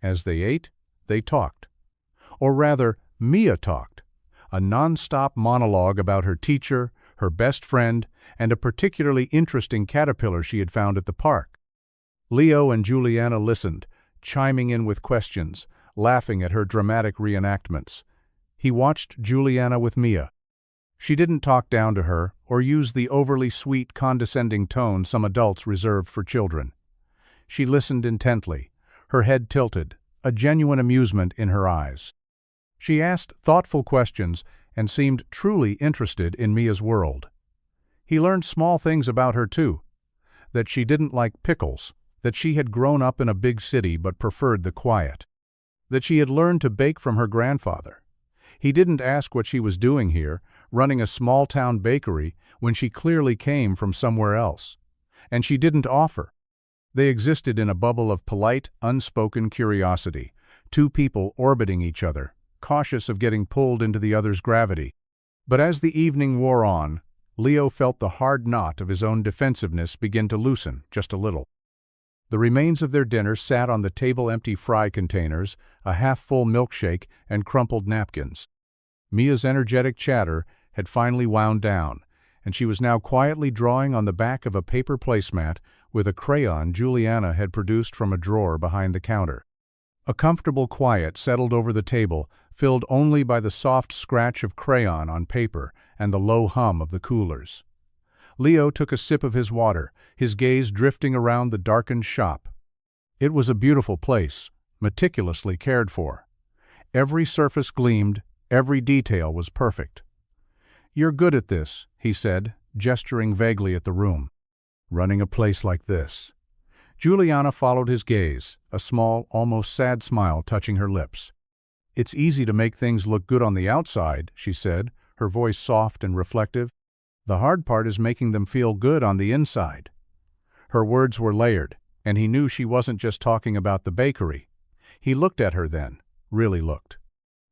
As they ate, they talked. Or rather, Mia talked, a non-stop monologue about her teacher, her best friend, and a particularly interesting caterpillar she had found at the park. Leo and Juliana listened, chiming in with questions, laughing at her dramatic reenactments. He watched Juliana with Mia. She didn't talk down to her or use the overly sweet, condescending tone some adults reserve for children. She listened intently, her head tilted, a genuine amusement in her eyes. She asked thoughtful questions and seemed truly interested in Mia's world. He learned small things about her too, that she didn't like pickles, that she had grown up in a big city but preferred the quiet, that she had learned to bake from her grandfather. He didn't ask what she was doing here, running a small-town bakery, when she clearly came from somewhere else. And she didn't offer. They existed in a bubble of polite, unspoken curiosity, 2 people orbiting each other, cautious of getting pulled into the other's gravity. But as the evening wore on, Leo felt the hard knot of his own defensiveness begin to loosen, just a little. The remains of their dinner sat on the table, empty fry containers, a half-full milkshake, and crumpled napkins. Mia's energetic chatter had finally wound down, and she was now quietly drawing on the back of a paper placemat with a crayon Juliana had produced from a drawer behind the counter. A comfortable quiet settled over the table, filled only by the soft scratch of crayon on paper and the low hum of the coolers. Leo took a sip of his water, his gaze drifting around the darkened shop. It was a beautiful place, meticulously cared for. Every surface gleamed, every detail was perfect. "You're good at this," he said, gesturing vaguely at the room. "Running a place like this." Juliana followed his gaze, a small, almost sad smile touching her lips. "It's easy to make things look good on the outside," she said, her voice soft and reflective. "The hard part is making them feel good on the inside." Her words were layered, and he knew she wasn't just talking about the bakery. He looked at her then, really looked.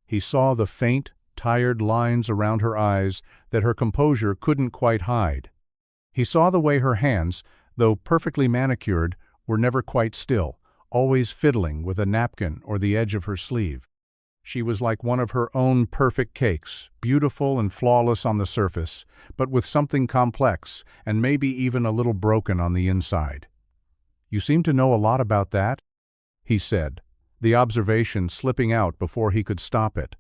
He saw the faint, tired lines around her eyes that her composure couldn't quite hide. He saw the way her hands, though perfectly manicured, were never quite still, always fiddling with a napkin or the edge of her sleeve. She was like one of her own perfect cakes, beautiful and flawless on the surface, but with something complex and maybe even a little broken on the inside. "You seem to know a lot about that," he said, the observation slipping out before he could stop it.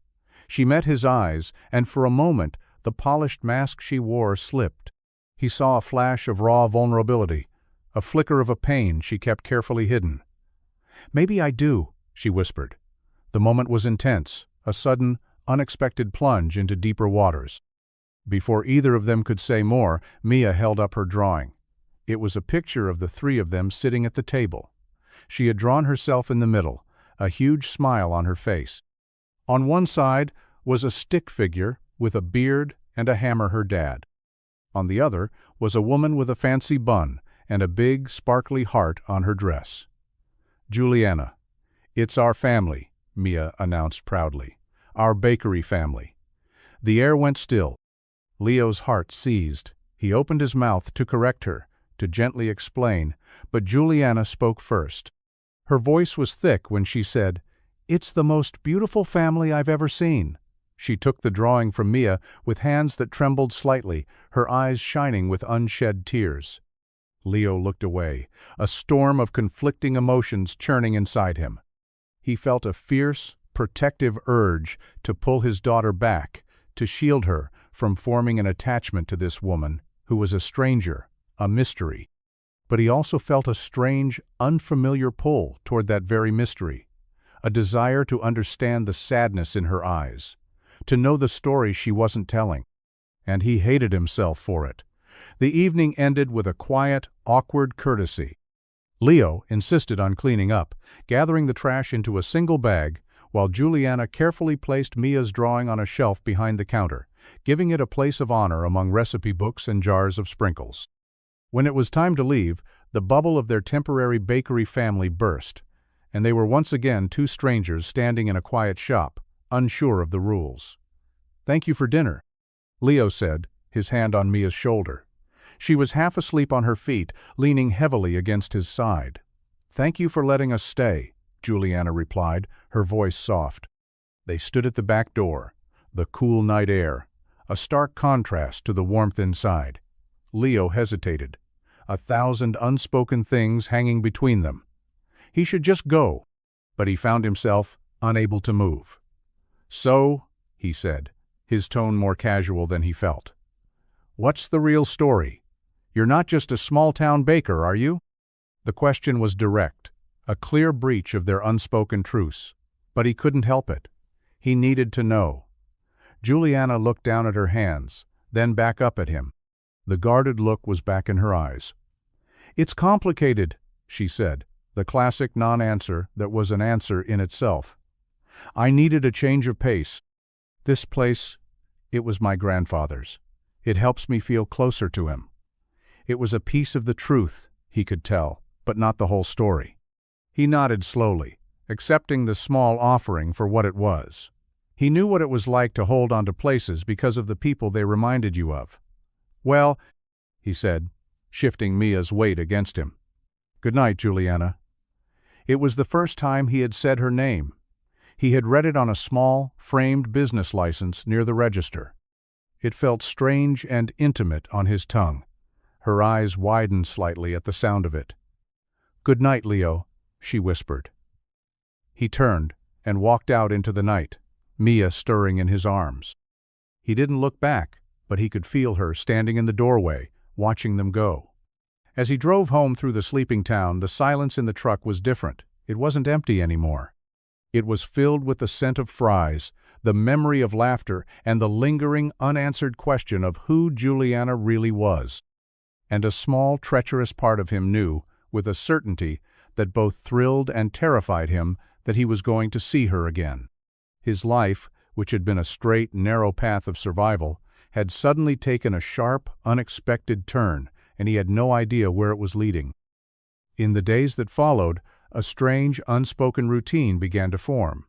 She met his eyes, and for a moment the polished mask she wore slipped. He saw a flash of raw vulnerability, a flicker of a pain she kept carefully hidden. "Maybe I do," she whispered. The moment was intense, a sudden, unexpected plunge into deeper waters. Before either of them could say more, Mia held up her drawing. It was a picture of the three of them sitting at the table. She had drawn herself in the middle, a huge smile on her face. On one side was a stick figure with a beard and a hammer, her dad. On the other was a woman with a fancy bun and a big, sparkly heart on her dress. "Juliana, it's our family," Mia announced proudly. "Our bakery family." The air went still. Leo's heart seized. He opened his mouth to correct her, to gently explain, but Juliana spoke first. Her voice was thick when she said, "It's the most beautiful family I've ever seen." She took the drawing from Mia with hands that trembled slightly, her eyes shining with unshed tears. Leo looked away, a storm of conflicting emotions churning inside him. He felt a fierce, protective urge to pull his daughter back, to shield her from forming an attachment to this woman, who was a stranger, a mystery. But he also felt a strange, unfamiliar pull toward that very mystery, a desire to understand the sadness in her eyes, to know the story she wasn't telling. And he hated himself for it. The evening ended with a quiet, awkward courtesy. Leo insisted on cleaning up, gathering the trash into a single bag, while Juliana carefully placed Mia's drawing on a shelf behind the counter, giving it a place of honor among recipe books and jars of sprinkles. When it was time to leave, the bubble of their temporary bakery family burst, and they were once again two strangers standing in a quiet shop, unsure of the rules. "Thank you for dinner," Leo said, his hand on Mia's shoulder. She was half asleep on her feet, leaning heavily against his side. "Thank you for letting us stay," Juliana replied, her voice soft. They stood at the back door, the cool night air, a stark contrast to the warmth inside. Leo hesitated, 1,000 unspoken things hanging between them. He should just go, but he found himself unable to move. "So," he said, his tone more casual than he felt, "what's the real story? You're not just a small-town baker, are you?" The question was direct, a clear breach of their unspoken truce, but he couldn't help it. He needed to know. Juliana looked down at her hands, then back up at him. The guarded look was back in her eyes. "It's complicated," she said, the classic non-answer that was an answer in itself. "I needed a change of pace. This place, it was my grandfather's. It helps me feel closer to him." It was a piece of the truth, he could tell, but not the whole story. He nodded slowly, accepting the small offering for what it was. He knew what it was like to hold on to places because of the people they reminded you of. "Well," he said, shifting Mia's weight against him. "Good night, Juliana." It was the first time he had said her name. He had read it on a small, framed business license near the register. It felt strange and intimate on his tongue. Her eyes widened slightly at the sound of it. "Good night, Leo," she whispered. He turned and walked out into the night, Mia stirring in his arms. He didn't look back, but he could feel her standing in the doorway, watching them go. As he drove home through the sleeping town, the silence in the truck was different. It wasn't empty anymore. It was filled with the scent of fries, the memory of laughter, and the lingering, unanswered question of who Juliana really was. And a small, treacherous part of him knew, with a certainty that both thrilled and terrified him, that he was going to see her again. His life, which had been a straight, narrow path of survival, had suddenly taken a sharp, unexpected turn, and he had no idea where it was leading. In the days that followed, a strange, unspoken routine began to form.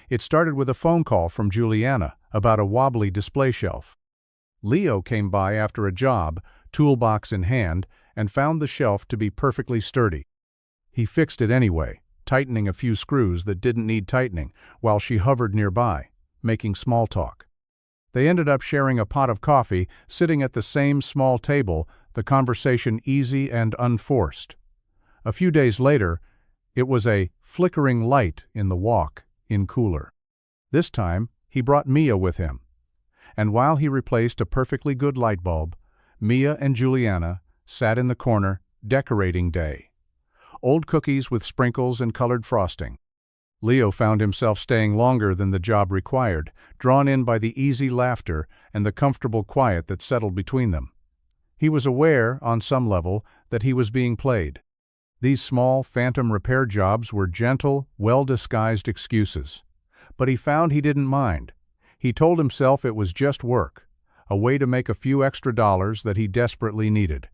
It started with a phone call from Juliana about a wobbly display shelf. Leo came by after a job, toolbox in hand, and found the shelf to be perfectly sturdy. He fixed it anyway, tightening a few screws that didn't need tightening, while she hovered nearby, making small talk. They ended up sharing a pot of coffee, sitting at the same small table, the conversation easy and unforced. A few days later, it was a flickering light in the walk-in cooler. This time, he brought Mia with him. And while he replaced a perfectly good light bulb, Mia and Juliana sat in the corner, decorating day. Old cookies with sprinkles and colored frosting. Leo found himself staying longer than the job required, drawn in by the easy laughter and the comfortable quiet that settled between them. He was aware, on some level, that he was being played. These small, phantom repair jobs were gentle, well-disguised excuses. But he found he didn't mind. He told himself it was just work, a way to make a few extra dollars that he desperately needed.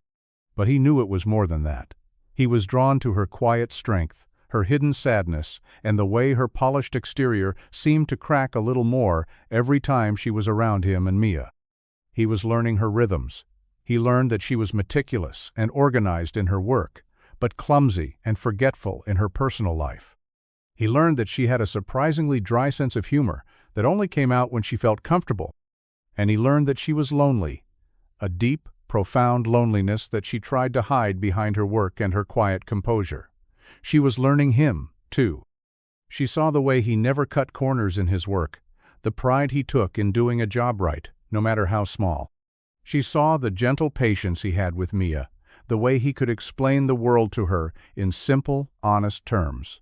But he knew it was more than that. He was drawn to her quiet strength, her hidden sadness, and the way her polished exterior seemed to crack a little more every time she was around him and Mia. He was learning her rhythms. He learned that she was meticulous and organized in her work, but clumsy and forgetful in her personal life. He learned that she had a surprisingly dry sense of humor that only came out when she felt comfortable. And he learned that she was lonely, a deep, profound loneliness that she tried to hide behind her work and her quiet composure. She was learning him, too. She saw the way he never cut corners in his work, the pride he took in doing a job right, no matter how small. She saw the gentle patience he had with Mia, the way he could explain the world to her in simple, honest terms.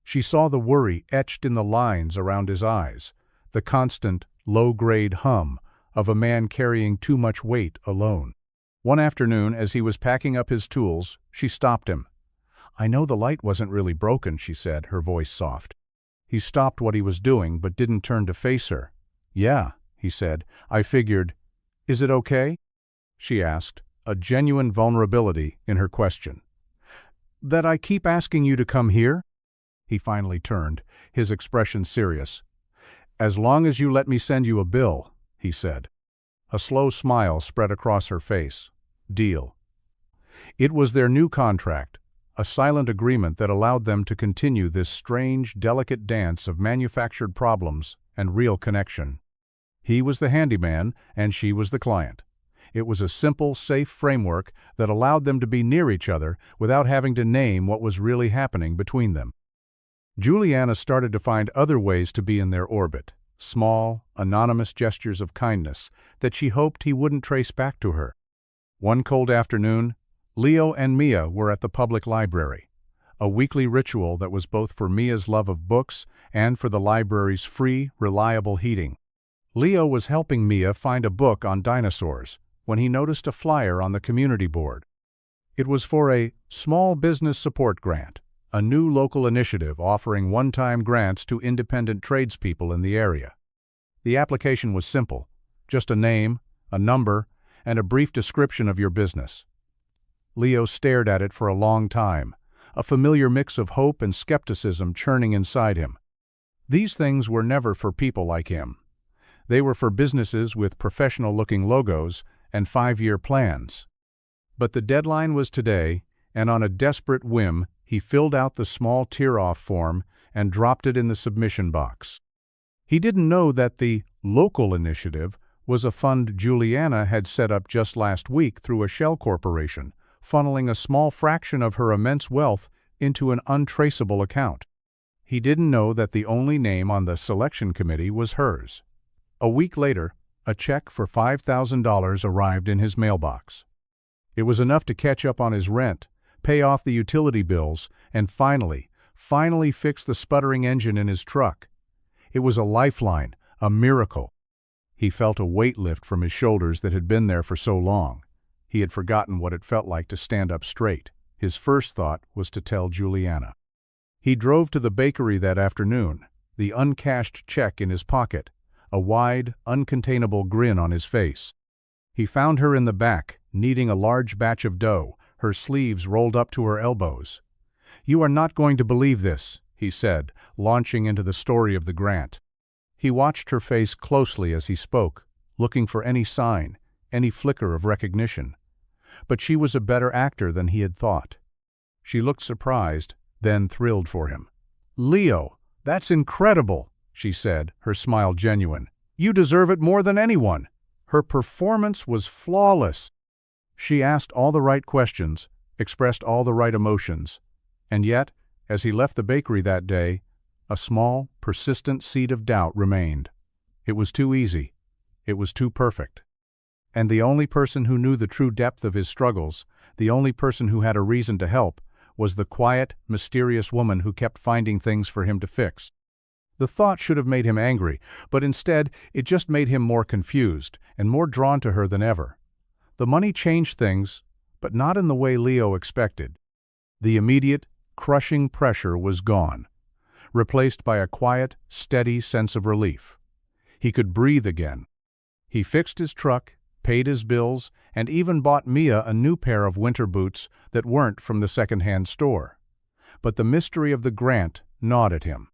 She saw the worry etched in the lines around his eyes, the constant, low-grade hum of a man carrying too much weight alone. One afternoon, as he was packing up his tools, she stopped him. "I know the light wasn't really broken," she said, her voice soft. He stopped what he was doing but didn't turn to face her. "Yeah," he said, "I figured. Is it okay?" she asked, a genuine vulnerability in her question. "That I keep asking you to come here?" He finally turned, his expression serious. "As long as you let me send you a bill," he said. A slow smile spread across her face. Deal. It was their new contract, a silent agreement that allowed them to continue this strange, delicate dance of manufactured problems and real connection. He was the handyman, and she was the client. It was a simple, safe framework that allowed them to be near each other without having to name what was really happening between them. Juliana started to find other ways to be in their orbit, small, anonymous gestures of kindness that she hoped he wouldn't trace back to her. One cold afternoon, Leo and Mia were at the public library, a weekly ritual that was both for Mia's love of books and for the library's free, reliable heating. Leo was helping Mia find a book on dinosaurs when he noticed a flyer on the community board. It was for a small business support grant, a new local initiative offering one-time grants to independent tradespeople in the area. The application was simple, just a name, a number, and a brief description of your business. Leo stared at it for a long time, a familiar mix of hope and skepticism churning inside him. These things were never for people like him. They were for businesses with professional-looking logos and 5-year plans. But the deadline was today, and on a desperate whim, he filled out the small tear-off form and dropped it in the submission box. He didn't know that the local initiative was a fund Juliana had set up just last week through a shell corporation, funneling a small fraction of her immense wealth into an untraceable account. He didn't know that the only name on the selection committee was hers. A week later, a check for $5,000 arrived in his mailbox. It was enough to catch up on his rent, pay off the utility bills, and finally fix the sputtering engine in his truck. It was a lifeline, a miracle. He felt a weight lift from his shoulders that had been there for so long. He had forgotten what it felt like to stand up straight. His first thought was to tell Juliana. He drove to the bakery that afternoon, the uncashed check in his pocket, a wide, uncontainable grin on his face. He found her in the back, kneading a large batch of dough, her sleeves rolled up to her elbows. "You are not going to believe this," he said, launching into the story of the grant. He watched her face closely as he spoke, looking for any sign, any flicker of recognition. But she was a better actor than he had thought. She looked surprised, then thrilled for him. "Leo, that's incredible," she said, her smile genuine. "You deserve it more than anyone." Her performance was flawless. She asked all the right questions, expressed all the right emotions. And yet, as he left the bakery that day, a small, persistent seed of doubt remained. It was too easy. It was too perfect. And the only person who knew the true depth of his struggles, the only person who had a reason to help, was the quiet, mysterious woman who kept finding things for him to fix. The thought should have made him angry, but instead it just made him more confused and more drawn to her than ever. The money changed things, but not in the way Leo expected. The immediate, crushing pressure was gone, replaced by a quiet, steady sense of relief. He could breathe again. He fixed his truck, paid his bills, and even bought Mia a new pair of winter boots that weren't from the second-hand store. But the mystery of the grant gnawed at him.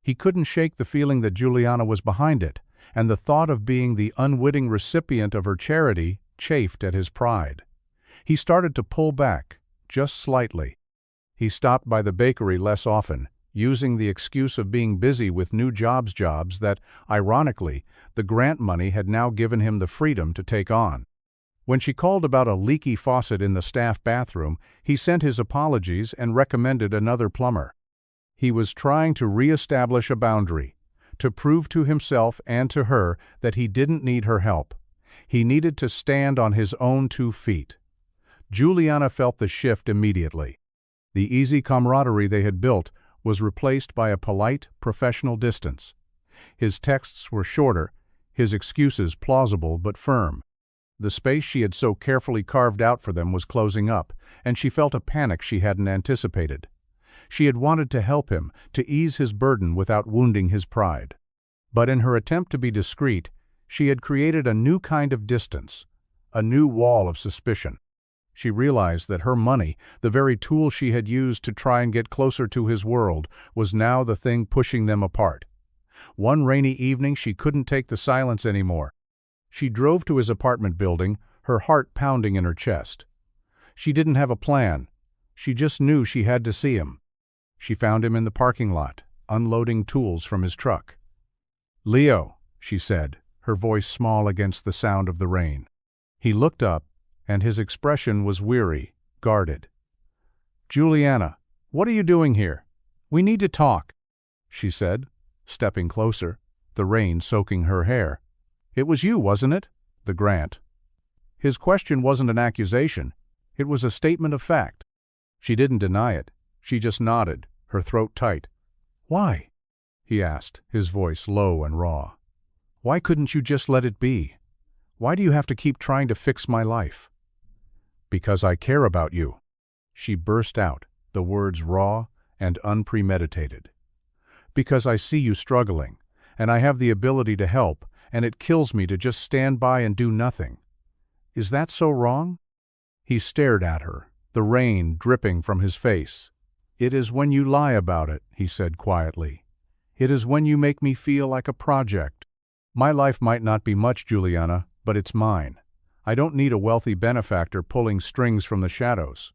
He couldn't shake the feeling that Juliana was behind it, and the thought of being the unwitting recipient of her charity chafed at his pride. He started to pull back, just slightly. He stopped by the bakery less often, using the excuse of being busy with new jobs that, ironically, the grant money had now given him the freedom to take on. When she called about a leaky faucet in the staff bathroom, he sent his apologies and recommended another plumber. He was trying to re-establish a boundary, to prove to himself and to her that he didn't need her help. He needed to stand on his own 2 feet. Juliana felt the shift immediately. The easy camaraderie they had built was replaced by a polite, professional distance. His texts were shorter, his excuses plausible but firm. The space she had so carefully carved out for them was closing up, and she felt a panic she hadn't anticipated. She had wanted to help him, to ease his burden without wounding his pride. But in her attempt to be discreet, she had created a new kind of distance, a new wall of suspicion. She realized that her money, the very tool she had used to try and get closer to his world, was now the thing pushing them apart. One rainy evening she couldn't take the silence anymore. She drove to his apartment building, her heart pounding in her chest. She didn't have a plan. She just knew she had to see him. She found him in the parking lot, unloading tools from his truck. "Leo," she said, her voice small against the sound of the rain. He looked up, and his expression was weary, guarded. "Juliana, what are you doing here? We need to talk," she said, stepping closer, the rain soaking her hair. "It was you, wasn't it? The grant." His question wasn't an accusation. It was a statement of fact. She didn't deny it. She just nodded, her throat tight. "Why?" he asked, his voice low and raw. "Why couldn't you just let it be? Why do you have to keep trying to fix my life?" "Because I care about you," she burst out, the words raw and unpremeditated. "Because I see you struggling, and I have the ability to help, and it kills me to just stand by and do nothing. Is that so wrong?" He stared at her, the rain dripping from his face. "It is when you lie about it," he said quietly. "It is when you make me feel like a project. My life might not be much, Juliana, but it's mine. I don't need a wealthy benefactor pulling strings from the shadows."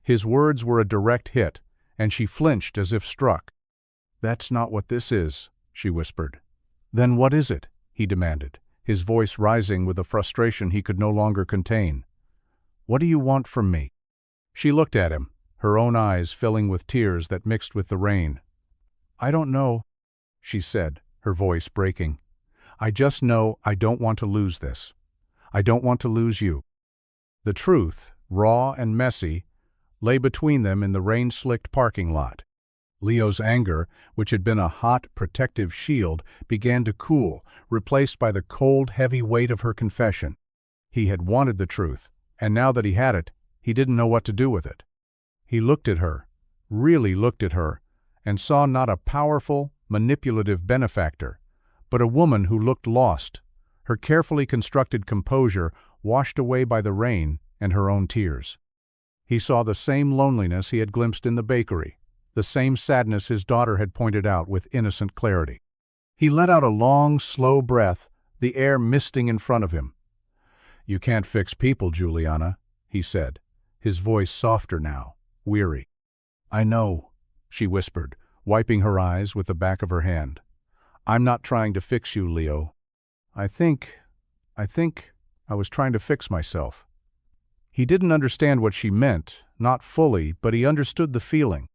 His words were a direct hit, and she flinched as if struck. "That's not what this is," she whispered. "Then what is it?" he demanded, his voice rising with a frustration he could no longer contain. "What do you want from me?" She looked at him, her own eyes filling with tears that mixed with the rain. "I don't know," she said, her voice breaking. "I just know I don't want to lose this. I don't want to lose you." The truth, raw and messy, lay between them in the rain-slicked parking lot. Leo's anger, which had been a hot, protective shield, began to cool, replaced by the cold, heavy weight of her confession. He had wanted the truth, and now that he had it, he didn't know what to do with it. He looked at her, really looked at her, and saw not a powerful, manipulative benefactor, but a woman who looked lost, her carefully constructed composure washed away by the rain and her own tears. He saw the same loneliness he had glimpsed in the bakery, the same sadness his daughter had pointed out with innocent clarity. He let out a long, slow breath, the air misting in front of him. "You can't fix people, Juliana," he said, his voice softer now, weary. "I know," she whispered, wiping her eyes with the back of her hand. "I'm not trying to fix you, Leo. I think I was trying to fix myself." He didn't understand what she meant, not fully, but he understood the feeling.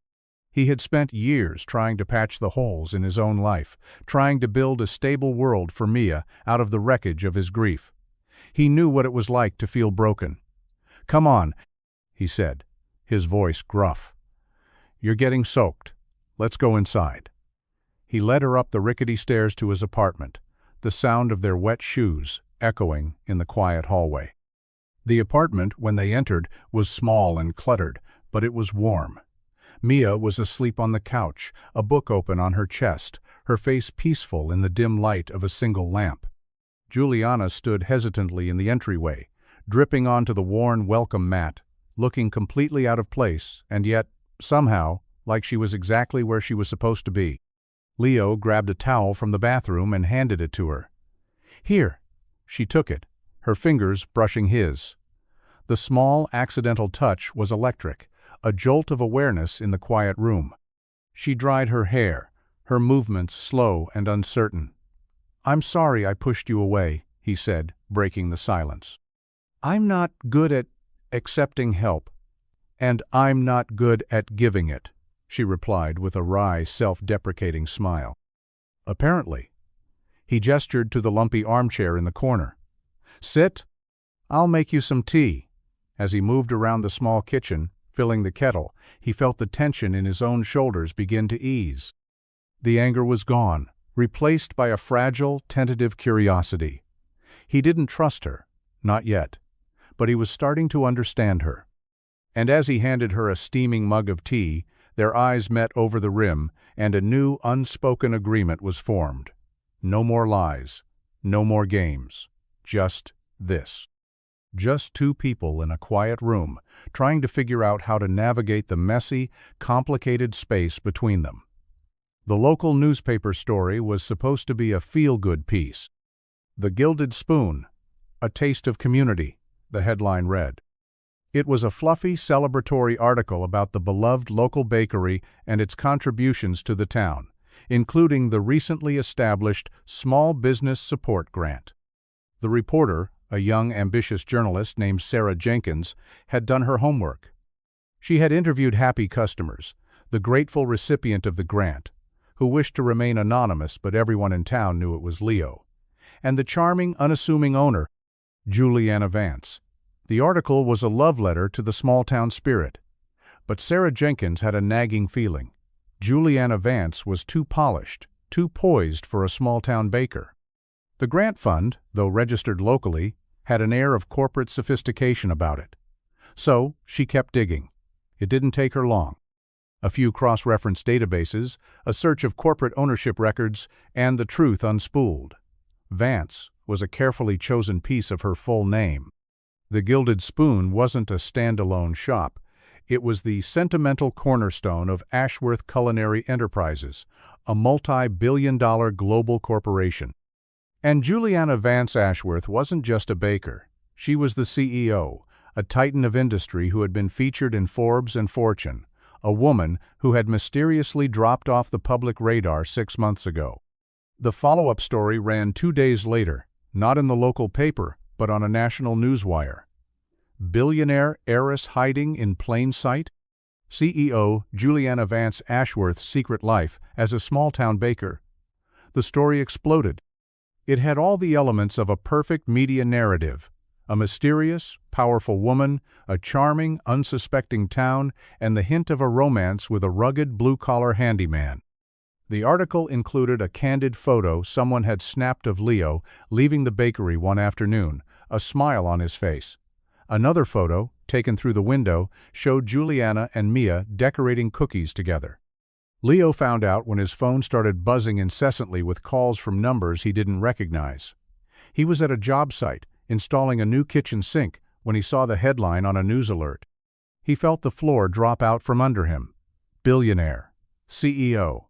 He had spent years trying to patch the holes in his own life, trying to build a stable world for Mia out of the wreckage of his grief. He knew what it was like to feel broken. "Come on," he said, his voice gruff. "You're getting soaked. Let's go inside." He led her up the rickety stairs to his apartment, the sound of their wet shoes echoing in the quiet hallway. The apartment, when they entered, was small and cluttered, but it was warm. Mia was asleep on the couch, a book open on her chest, her face peaceful in the dim light of a single lamp. Juliana stood hesitantly in the entryway, dripping onto the worn welcome mat, looking completely out of place, and yet, somehow, like she was exactly where she was supposed to be. Leo grabbed a towel from the bathroom and handed it to her. "Here." She took it, her fingers brushing his. The small, accidental touch was electric, a jolt of awareness in the quiet room. She dried her hair, her movements slow and uncertain. "I'm sorry I pushed you away," he said, breaking the silence. "I'm not good at accepting help, and I'm not good at giving it," she replied with a wry, self-deprecating smile. "Apparently." He gestured to the lumpy armchair in the corner. "Sit. I'll make you some tea." As he moved around the small kitchen, filling the kettle, he felt the tension in his own shoulders begin to ease. The anger was gone, replaced by a fragile, tentative curiosity. He didn't trust her, not yet, but he was starting to understand her. And as he handed her a steaming mug of tea, their eyes met over the rim, and a new, unspoken agreement was formed. No more lies, no more games, just this. Just two people in a quiet room, trying to figure out how to navigate the messy, complicated space between them. The local newspaper story was supposed to be a feel-good piece. "The Gilded Spoon, a taste of community," the headline read. It was a fluffy, celebratory article about the beloved local bakery and its contributions to the town, including the recently established Small Business Support Grant. The reporter, a young, ambitious journalist named Sarah Jenkins, had done her homework. She had interviewed happy customers, the grateful recipient of the grant, who wished to remain anonymous but everyone in town knew it was Leo, and the charming, unassuming owner, Juliana Vance. The article was a love letter to the small-town spirit. But Sarah Jenkins had a nagging feeling. Juliana Vance was too polished, too poised for a small-town baker. The grant fund, though registered locally, had an air of corporate sophistication about it. So she kept digging. It didn't take her long. A few cross-reference databases, a search of corporate ownership records, and the truth unspooled. Vance was a carefully chosen piece of her full name. The Gilded Spoon wasn't a standalone shop. It was the sentimental cornerstone of Ashworth Culinary Enterprises, a multi-billion-dollar global corporation. And Juliana Vance Ashworth wasn't just a baker. She was the CEO, a titan of industry who had been featured in Forbes and Fortune, a woman who had mysteriously dropped off the public radar 6 months ago. The follow-up story ran 2 days later, not in the local paper, but on a national newswire. Billionaire heiress hiding in plain sight? CEO Juliana Vance Ashworth's secret life as a small-town baker. The story exploded. It had all the elements of a perfect media narrative. A mysterious, powerful woman, a charming, unsuspecting town, and the hint of a romance with a rugged blue-collar handyman. The article included a candid photo someone had snapped of Leo leaving the bakery one afternoon, a smile on his face. Another photo, taken through the window, showed Juliana and Mia decorating cookies together. Leo found out when his phone started buzzing incessantly with calls from numbers he didn't recognize. He was at a job site, installing a new kitchen sink, when he saw the headline on a news alert. He felt the floor drop out from under him. Billionaire. CEO.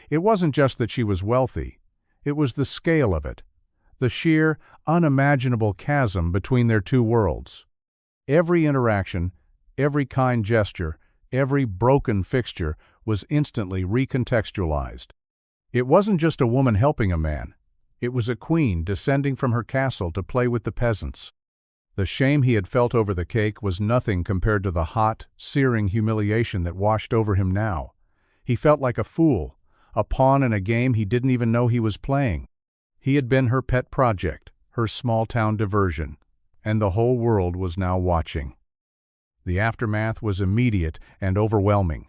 It wasn't just that she was wealthy. It was the scale of it. The sheer, unimaginable chasm between their two worlds. Every interaction, every kind gesture, every broken fixture was instantly recontextualized. It wasn't just a woman helping a man. It was a queen descending from her castle to play with the peasants. The shame he had felt over the cake was nothing compared to the hot, searing humiliation that washed over him now. He felt like a fool, a pawn in a game he didn't even know he was playing. He had been her pet project, her small-town diversion, and the whole world was now watching. The aftermath was immediate and overwhelming.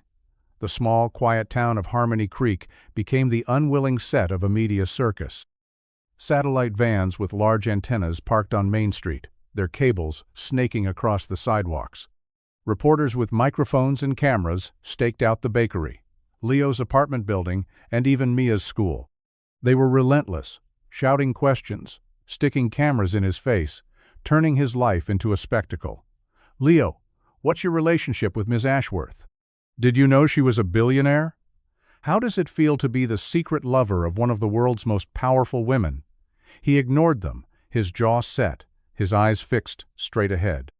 The small, quiet town of Harmony Creek became the unwilling set of a media circus. Satellite vans with large antennas parked on Main Street, their cables snaking across the sidewalks. Reporters with microphones and cameras staked out the bakery, Leo's apartment building, and even Mia's school. They were relentless, shouting questions, sticking cameras in his face, turning his life into a spectacle. "Leo, what's your relationship with Ms. Ashworth? Did you know she was a billionaire? How does it feel to be the secret lover of one of the world's most powerful women?" He ignored them, his jaw set, his eyes fixed straight ahead.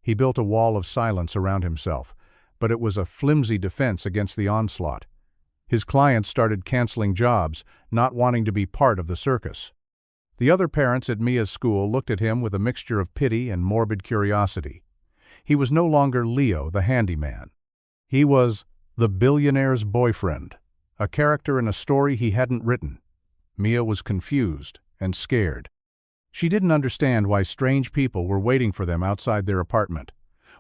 He built a wall of silence around himself, but it was a flimsy defense against the onslaught. His clients started canceling jobs, not wanting to be part of the circus. The other parents at Mia's school looked at him with a mixture of pity and morbid curiosity. He was no longer Leo, the handyman. He was the billionaire's boyfriend, a character in a story he hadn't written. Mia was confused and scared. She didn't understand why strange people were waiting for them outside their apartment,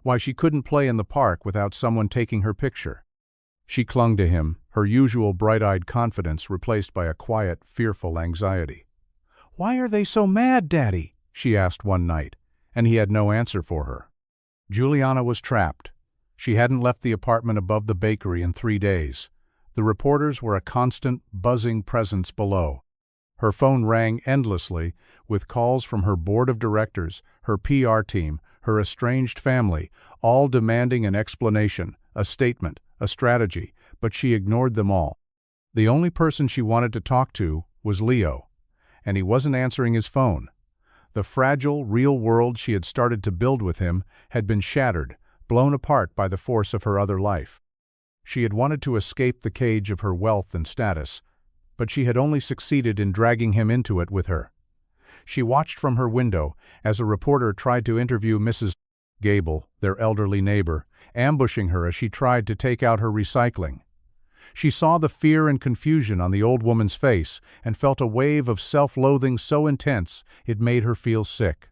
why she couldn't play in the park without someone taking her picture. She clung to him, her usual bright-eyed confidence replaced by a quiet, fearful anxiety. "Why are they so mad, Daddy?" she asked one night, and he had no answer for her. Juliana was trapped. She hadn't left the apartment above the bakery in 3 days. The reporters were a constant, buzzing presence below. Her phone rang endlessly, with calls from her board of directors, her PR team, her estranged family, all demanding an explanation, a statement, a strategy, but she ignored them all. The only person she wanted to talk to was Leo, and he wasn't answering his phone. The fragile, real world she had started to build with him had been shattered, blown apart by the force of her other life. She had wanted to escape the cage of her wealth and status, but she had only succeeded in dragging him into it with her. She watched from her window as a reporter tried to interview Mrs. Gable, their elderly neighbor, ambushing her as she tried to take out her recycling. She saw the fear and confusion on the old woman's face and felt a wave of self-loathing so intense it made her feel sick.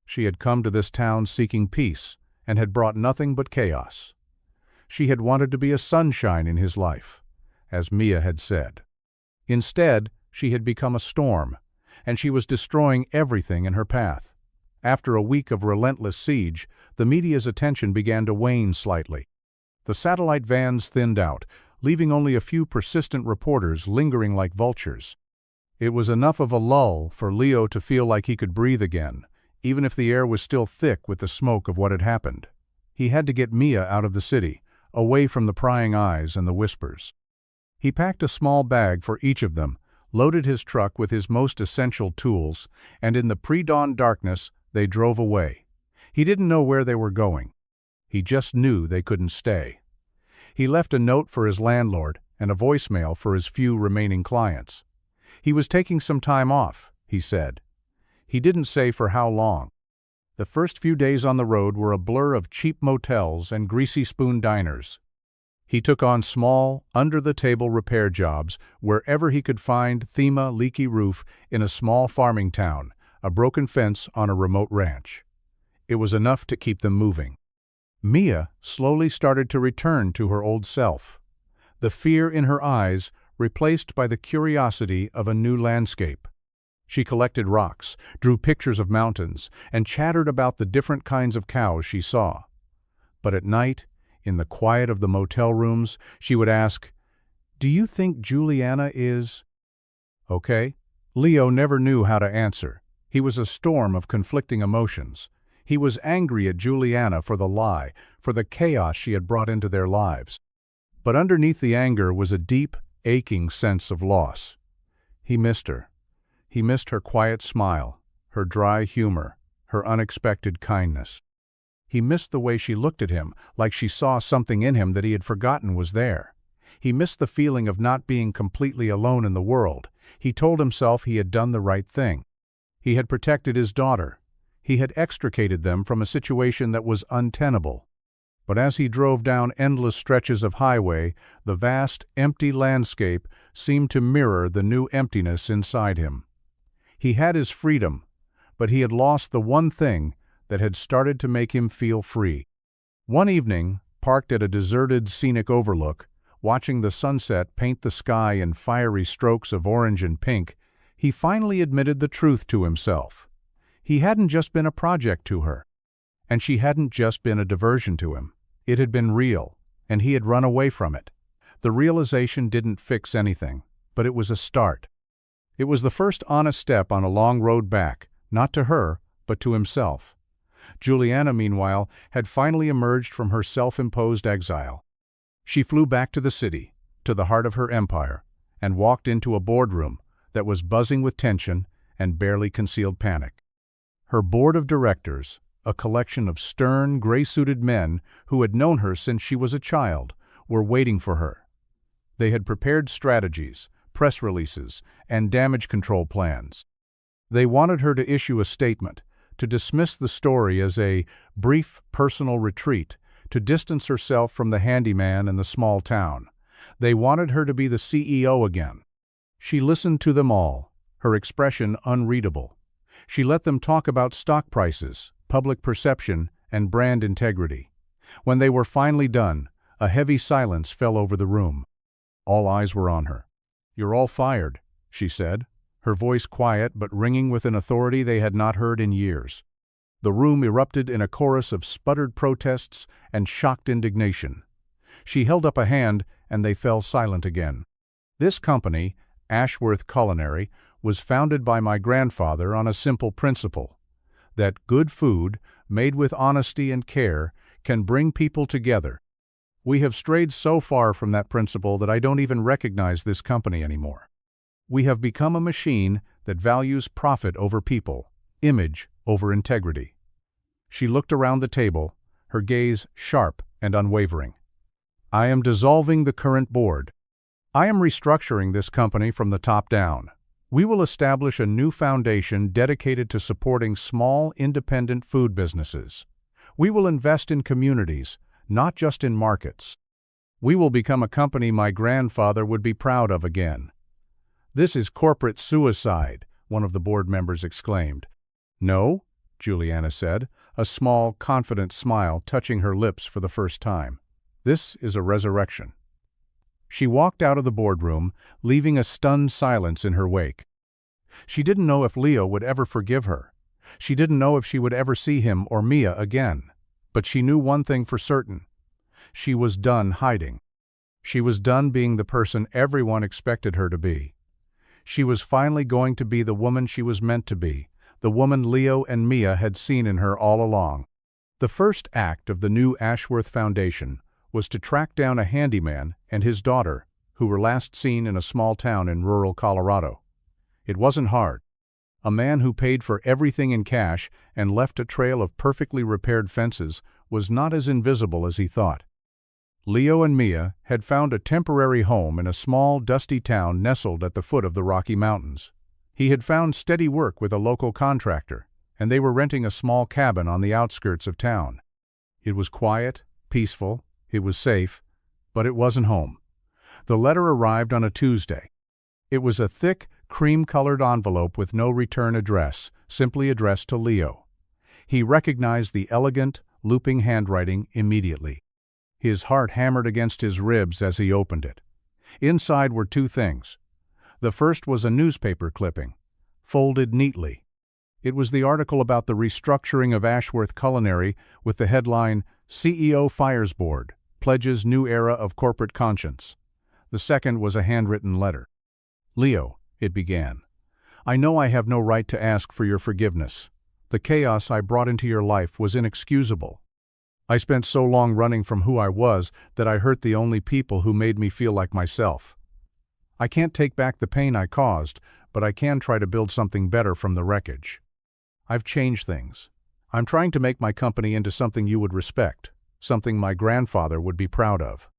She had come to this town seeking peace and had brought nothing but chaos. She had wanted to be a sunshine in his life, as Mia had said. Instead, she had become a storm, and she was destroying everything in her path. After a week of relentless siege, the media's attention began to wane slightly. The satellite vans thinned out, leaving only a few persistent reporters lingering like vultures. It was enough of a lull for Leo to feel like he could breathe again, even if the air was still thick with the smoke of what had happened. He had to get Mia out of the city, away from the prying eyes and the whispers. He packed a small bag for each of them, loaded his truck with his most essential tools, and in the pre-dawn darkness, they drove away. He didn't know where they were going. He just knew they couldn't stay. He left a note for his landlord and a voicemail for his few remaining clients. He was taking some time off, he said. He didn't say for how long. The first few days on the road were a blur of cheap motels and greasy spoon diners. He took on small, under-the-table repair jobs wherever he could find leaky roof in a small farming town, a broken fence on a remote ranch. it was enough to keep them moving. Mia slowly started to return to her old self. The fear in her eyes replaced by the curiosity of a new landscape. She collected rocks, drew pictures of mountains, and chattered about the different kinds of cows she saw. But at night, in the quiet of the motel rooms, she would ask, "Do you think Juliana is—" Okay? Leo never knew how to answer. He was a storm of conflicting emotions. He was angry at Juliana for the lie, for the chaos she had brought into their lives. But underneath the anger was a deep, aching sense of loss. He missed her. He missed her quiet smile, her dry humor, her unexpected kindness. He missed the way she looked at him, like she saw something in him that he had forgotten was there. He missed the feeling of not being completely alone in the world. He told himself he had done the right thing. He had protected his daughter. He had extricated them from a situation that was untenable. But as he drove down endless stretches of highway, the vast, empty landscape seemed to mirror the new emptiness inside him. He had his freedom, but he had lost the one thing that had started to make him feel free. One evening, parked at a deserted scenic overlook, watching the sunset paint the sky in fiery strokes of orange and pink, he finally admitted the truth to himself. He hadn't just been a project to her, and she hadn't just been a diversion to him. It had been real, and he had run away from it. The realization didn't fix anything, but it was a start. It was the first honest step on a long road back, not to her, but to himself. Juliana, meanwhile, had finally emerged from her self-imposed exile. She flew back to the city, to the heart of her empire, and walked into a boardroom that was buzzing with tension and barely concealed panic. Her board of directors, a collection of stern, gray-suited men who had known her since she was a child, were waiting for her. They had prepared strategies, press releases, and damage control plans. They wanted her to issue a statement, to dismiss the story as a brief personal retreat, to distance herself from the handyman and the small town. They wanted her to be the CEO again. She listened to them all, her expression unreadable. She let them talk about stock prices, public perception, and brand integrity. When they were finally done, a heavy silence fell over the room. All eyes were on her. "You're all fired," she said, her voice quiet but ringing with an authority they had not heard in years. The room erupted in a chorus of sputtered protests and shocked indignation. She held up a hand, and they fell silent again. "This company, Ashworth Culinary, was founded by my grandfather on a simple principle, that good food, made with honesty and care, can bring people together. We have strayed so far from that principle that I don't even recognize this company anymore. We have become a machine that values profit over people, image over integrity." She looked around the table, her gaze sharp and unwavering. "I am dissolving the current board. I am restructuring this company from the top down. We will establish a new foundation dedicated to supporting small, independent food businesses. We will invest in communities, not just in markets. We will become a company my grandfather would be proud of again." "This is corporate suicide," one of the board members exclaimed. "No," Juliana said, a small, confident smile touching her lips for the first time. "This is a resurrection." She walked out of the boardroom, leaving a stunned silence in her wake. She didn't know if Leo would ever forgive her. She didn't know if she would ever see him or Mia again. But she knew one thing for certain. She was done hiding. She was done being the person everyone expected her to be. She was finally going to be the woman she was meant to be, the woman Leo and Mia had seen in her all along. The first act of the new Ashworth Foundation was to track down a handyman and his daughter, who were last seen in a small town in rural Colorado. It wasn't hard. A man who paid for everything in cash and left a trail of perfectly repaired fences was not as invisible as he thought. Leo and Mia had found a temporary home in a small, dusty town nestled at the foot of the Rocky Mountains. He had found steady work with a local contractor, and they were renting a small cabin on the outskirts of town. It was quiet, peaceful, it was safe, but it wasn't home. The letter arrived on a Tuesday. It was a thick, cream-colored envelope with no return address, simply addressed to Leo. He recognized the elegant, looping handwriting immediately. His heart hammered against his ribs as he opened it. Inside were two things. The first was a newspaper clipping, folded neatly. It was the article about the restructuring of Ashworth Culinary with the headline, "CEO Fires Board, Pledges New Era of Corporate Conscience." The second was a handwritten letter. "Leo," it began, "I know I have no right to ask for your forgiveness. The chaos I brought into your life was inexcusable. I spent so long running from who I was that I hurt the only people who made me feel like myself. I can't take back the pain I caused, but I can try to build something better from the wreckage. I've changed things. I'm trying to make my company into something you would respect, something my grandfather would be proud of.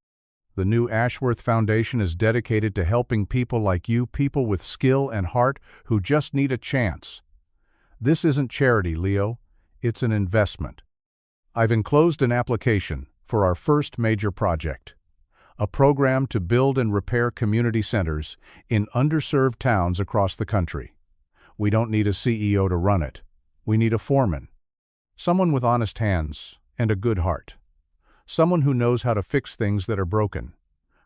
The new Ashworth Foundation is dedicated to helping people like you, people with skill and heart who just need a chance. This isn't charity, Leo. It's an investment. I've enclosed an application for our first major project, a program to build and repair community centers in underserved towns across the country. We don't need a CEO to run it. We need a foreman. Someone with honest hands and a good heart. Someone who knows how to fix things that are broken.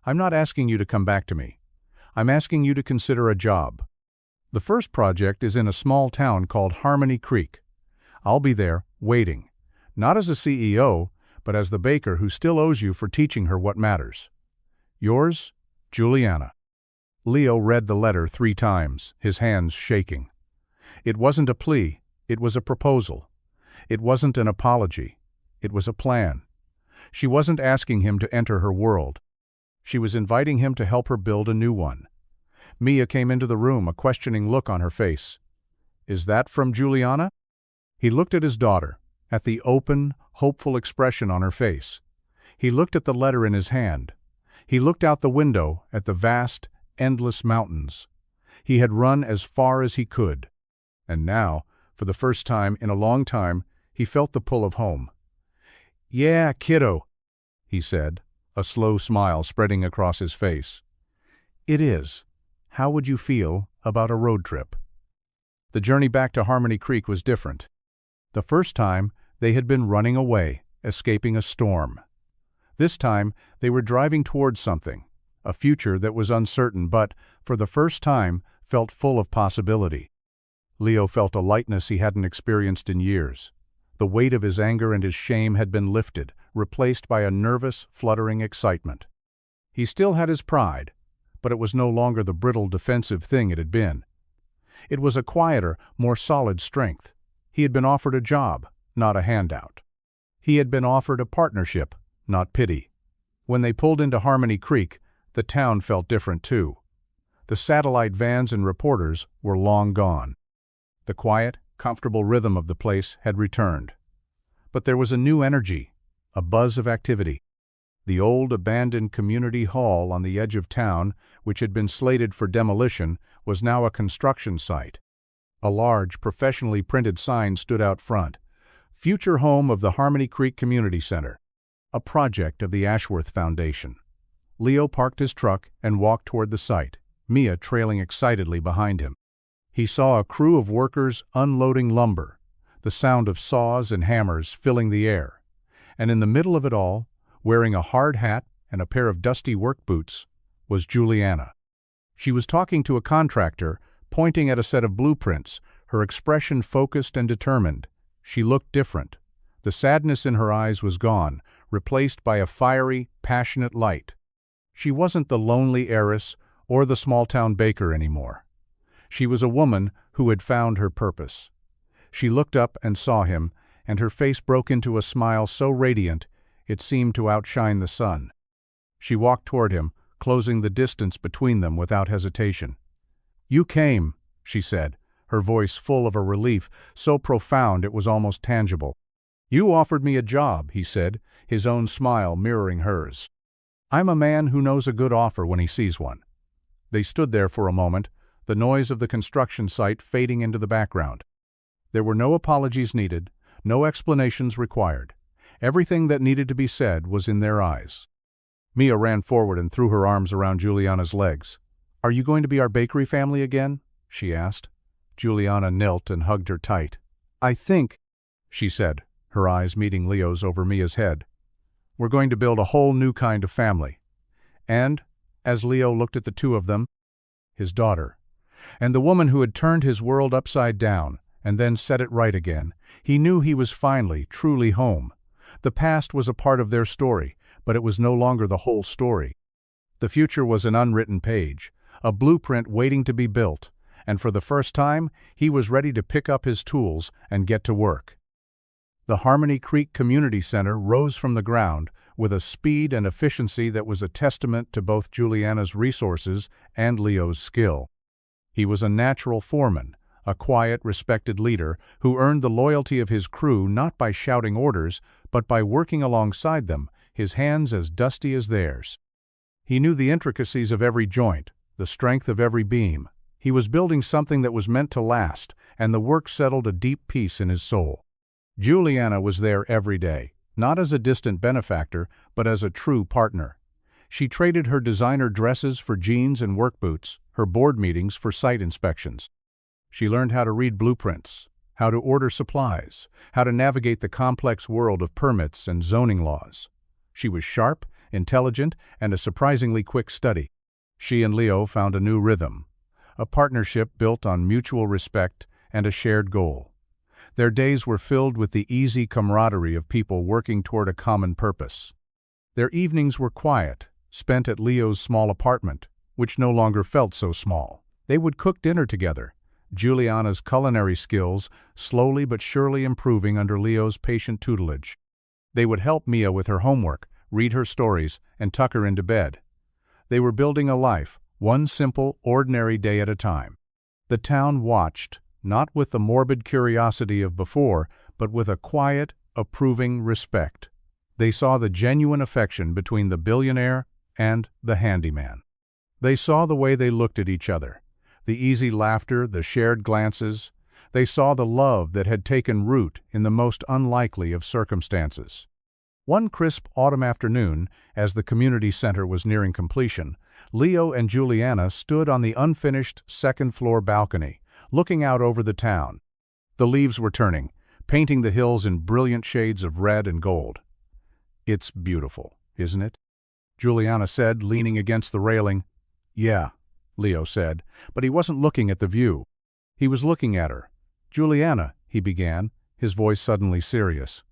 I'm not asking you to come back to me. I'm asking you to consider a job. The first project is in a small town called Harmony Creek. I'll be there, waiting. Not as a CEO, but as the baker who still owes you for teaching her what matters. Yours, Juliana. Leo read the letter 3 times, his hands shaking. It wasn't a plea, it was a proposal. It wasn't an apology, it was a plan. She wasn't asking him to enter her world. She was inviting him to help her build a new one. Mia came into the room, a questioning look on her face. Is that from Juliana? He looked at his daughter, at the open, hopeful expression on her face. He looked at the letter in his hand. He looked out the window at the vast, endless mountains. He had run as far as he could. And now, for the first time in a long time, he felt the pull of home. "Yeah, kiddo," he said, a slow smile spreading across his face. "It is. How would you feel about a road trip?" The journey back to Harmony Creek was different. The first time, they had been running away, escaping a storm. This time, they were driving towards something, a future that was uncertain but, for the first time, felt full of possibility. Leo felt a lightness he hadn't experienced in years. The weight of his anger and his shame had been lifted, replaced by a nervous, fluttering excitement. He still had his pride, but it was no longer the brittle, defensive thing it had been. It was a quieter, more solid strength. He had been offered a job, not a handout. He had been offered a partnership, not pity. When they pulled into Harmony Creek, the town felt different too. The satellite vans and reporters were long gone. The quiet, comfortable rhythm of the place had returned. But there was a new energy, a buzz of activity. The old abandoned community hall on the edge of town, which had been slated for demolition, was now a construction site. A large, professionally printed sign stood out front. Future home of the Harmony Creek Community Center. A project of the Ashworth Foundation. Leo parked his truck and walked toward the site, Mia trailing excitedly behind him. He saw a crew of workers unloading lumber, the sound of saws and hammers filling the air. And in the middle of it all, wearing a hard hat and a pair of dusty work boots, was Juliana. She was talking to a contractor, pointing at a set of blueprints, her expression focused and determined. She looked different. The sadness in her eyes was gone, replaced by a fiery, passionate light. She wasn't the lonely heiress or the small-town baker anymore. She was a woman who had found her purpose. She looked up and saw him, and her face broke into a smile so radiant it seemed to outshine the sun. She walked toward him, closing the distance between them without hesitation. "You came," she said, her voice full of a relief so profound it was almost tangible. "You offered me a job," he said, his own smile mirroring hers. "I'm a man who knows a good offer when he sees one." They stood there for a moment, the noise of the construction site fading into the background. There were no apologies needed, no explanations required. Everything that needed to be said was in their eyes. Mia ran forward and threw her arms around Juliana's legs. "Are you going to be our bakery family again?" she asked. Juliana knelt and hugged her tight. "I think," she said, her eyes meeting Leo's over Mia's head. "We're going to build a whole new kind of family." And, as Leo looked at the two of them, his daughter, and the woman who had turned his world upside down and then set it right again, he knew he was finally, truly home. The past was a part of their story, but it was no longer the whole story. The future was an unwritten page, a blueprint waiting to be built, and for the first time, he was ready to pick up his tools and get to work. The Harmony Creek Community Center rose from the ground with a speed and efficiency that was a testament to both Juliana's resources and Leo's skill. He was a natural foreman, a quiet, respected leader who earned the loyalty of his crew not by shouting orders, but by working alongside them, his hands as dusty as theirs. He knew the intricacies of every joint, the strength of every beam. He was building something that was meant to last, and the work settled a deep peace in his soul. Juliana was there every day, not as a distant benefactor, but as a true partner. She traded her designer dresses for jeans and work boots, her board meetings for site inspections. She learned how to read blueprints, how to order supplies, how to navigate the complex world of permits and zoning laws. She was sharp, intelligent, and a surprisingly quick study. She and Leo found a new rhythm, a partnership built on mutual respect and a shared goal. Their days were filled with the easy camaraderie of people working toward a common purpose. Their evenings were quiet, spent at Leo's small apartment, which no longer felt so small. They would cook dinner together, Juliana's culinary skills slowly but surely improving under Leo's patient tutelage. They would help Mia with her homework, read her stories, and tuck her into bed. They were building a life, one simple, ordinary day at a time. The town watched, not with the morbid curiosity of before, but with a quiet, approving respect. They saw the genuine affection between the billionaire and the handyman. They saw the way they looked at each other, the easy laughter, the shared glances. They saw the love that had taken root in the most unlikely of circumstances. One crisp autumn afternoon, as the community center was nearing completion, Leo and Juliana stood on the unfinished second-floor balcony, looking out over the town. The leaves were turning, painting the hills in brilliant shades of red and gold. "It's beautiful, isn't it?" Juliana said, leaning against the railing. "Yeah," Leo said, but he wasn't looking at the view. He was looking at her. "Juliana," he began, his voice suddenly serious.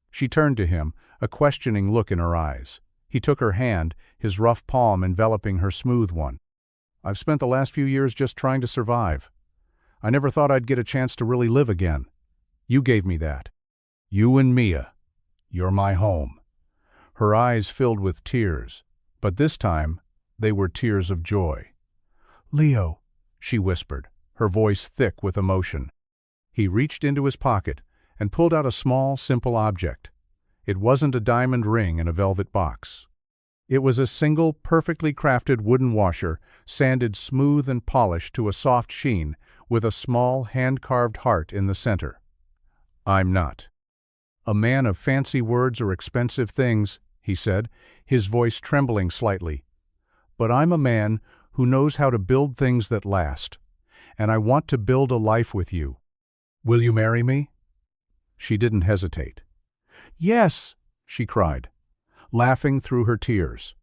She turned to him, a questioning look in her eyes. He took her hand, his rough palm enveloping her smooth one. "I've spent the last few years just trying to survive. I never thought I'd get a chance to really live again. You gave me that. You and Mia. You're my home." Her eyes filled with tears, but this time they were tears of joy. "Leo," she whispered, her voice thick with emotion. He reached into his pocket and pulled out a small, simple object. It wasn't a diamond ring in a velvet box. It was a single, perfectly crafted wooden washer, sanded smooth and polished to a soft sheen, with a small, hand-carved heart in the center. "I'm not a man of fancy words or expensive things," he said, his voice trembling slightly. "But I'm a man who knows how to build things that last, and I want to build a life with you. Will you marry me?" She didn't hesitate. "Yes!" she cried, laughing through her tears.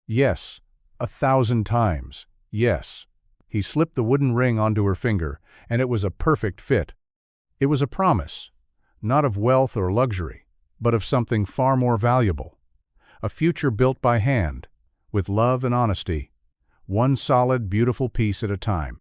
"Yes, 1,000 times, yes." He slipped the wooden ring onto her finger, and it was a perfect fit. It was a promise, not of wealth or luxury, but of something far more valuable. A future built by hand, with love and honesty, one solid, beautiful piece at a time.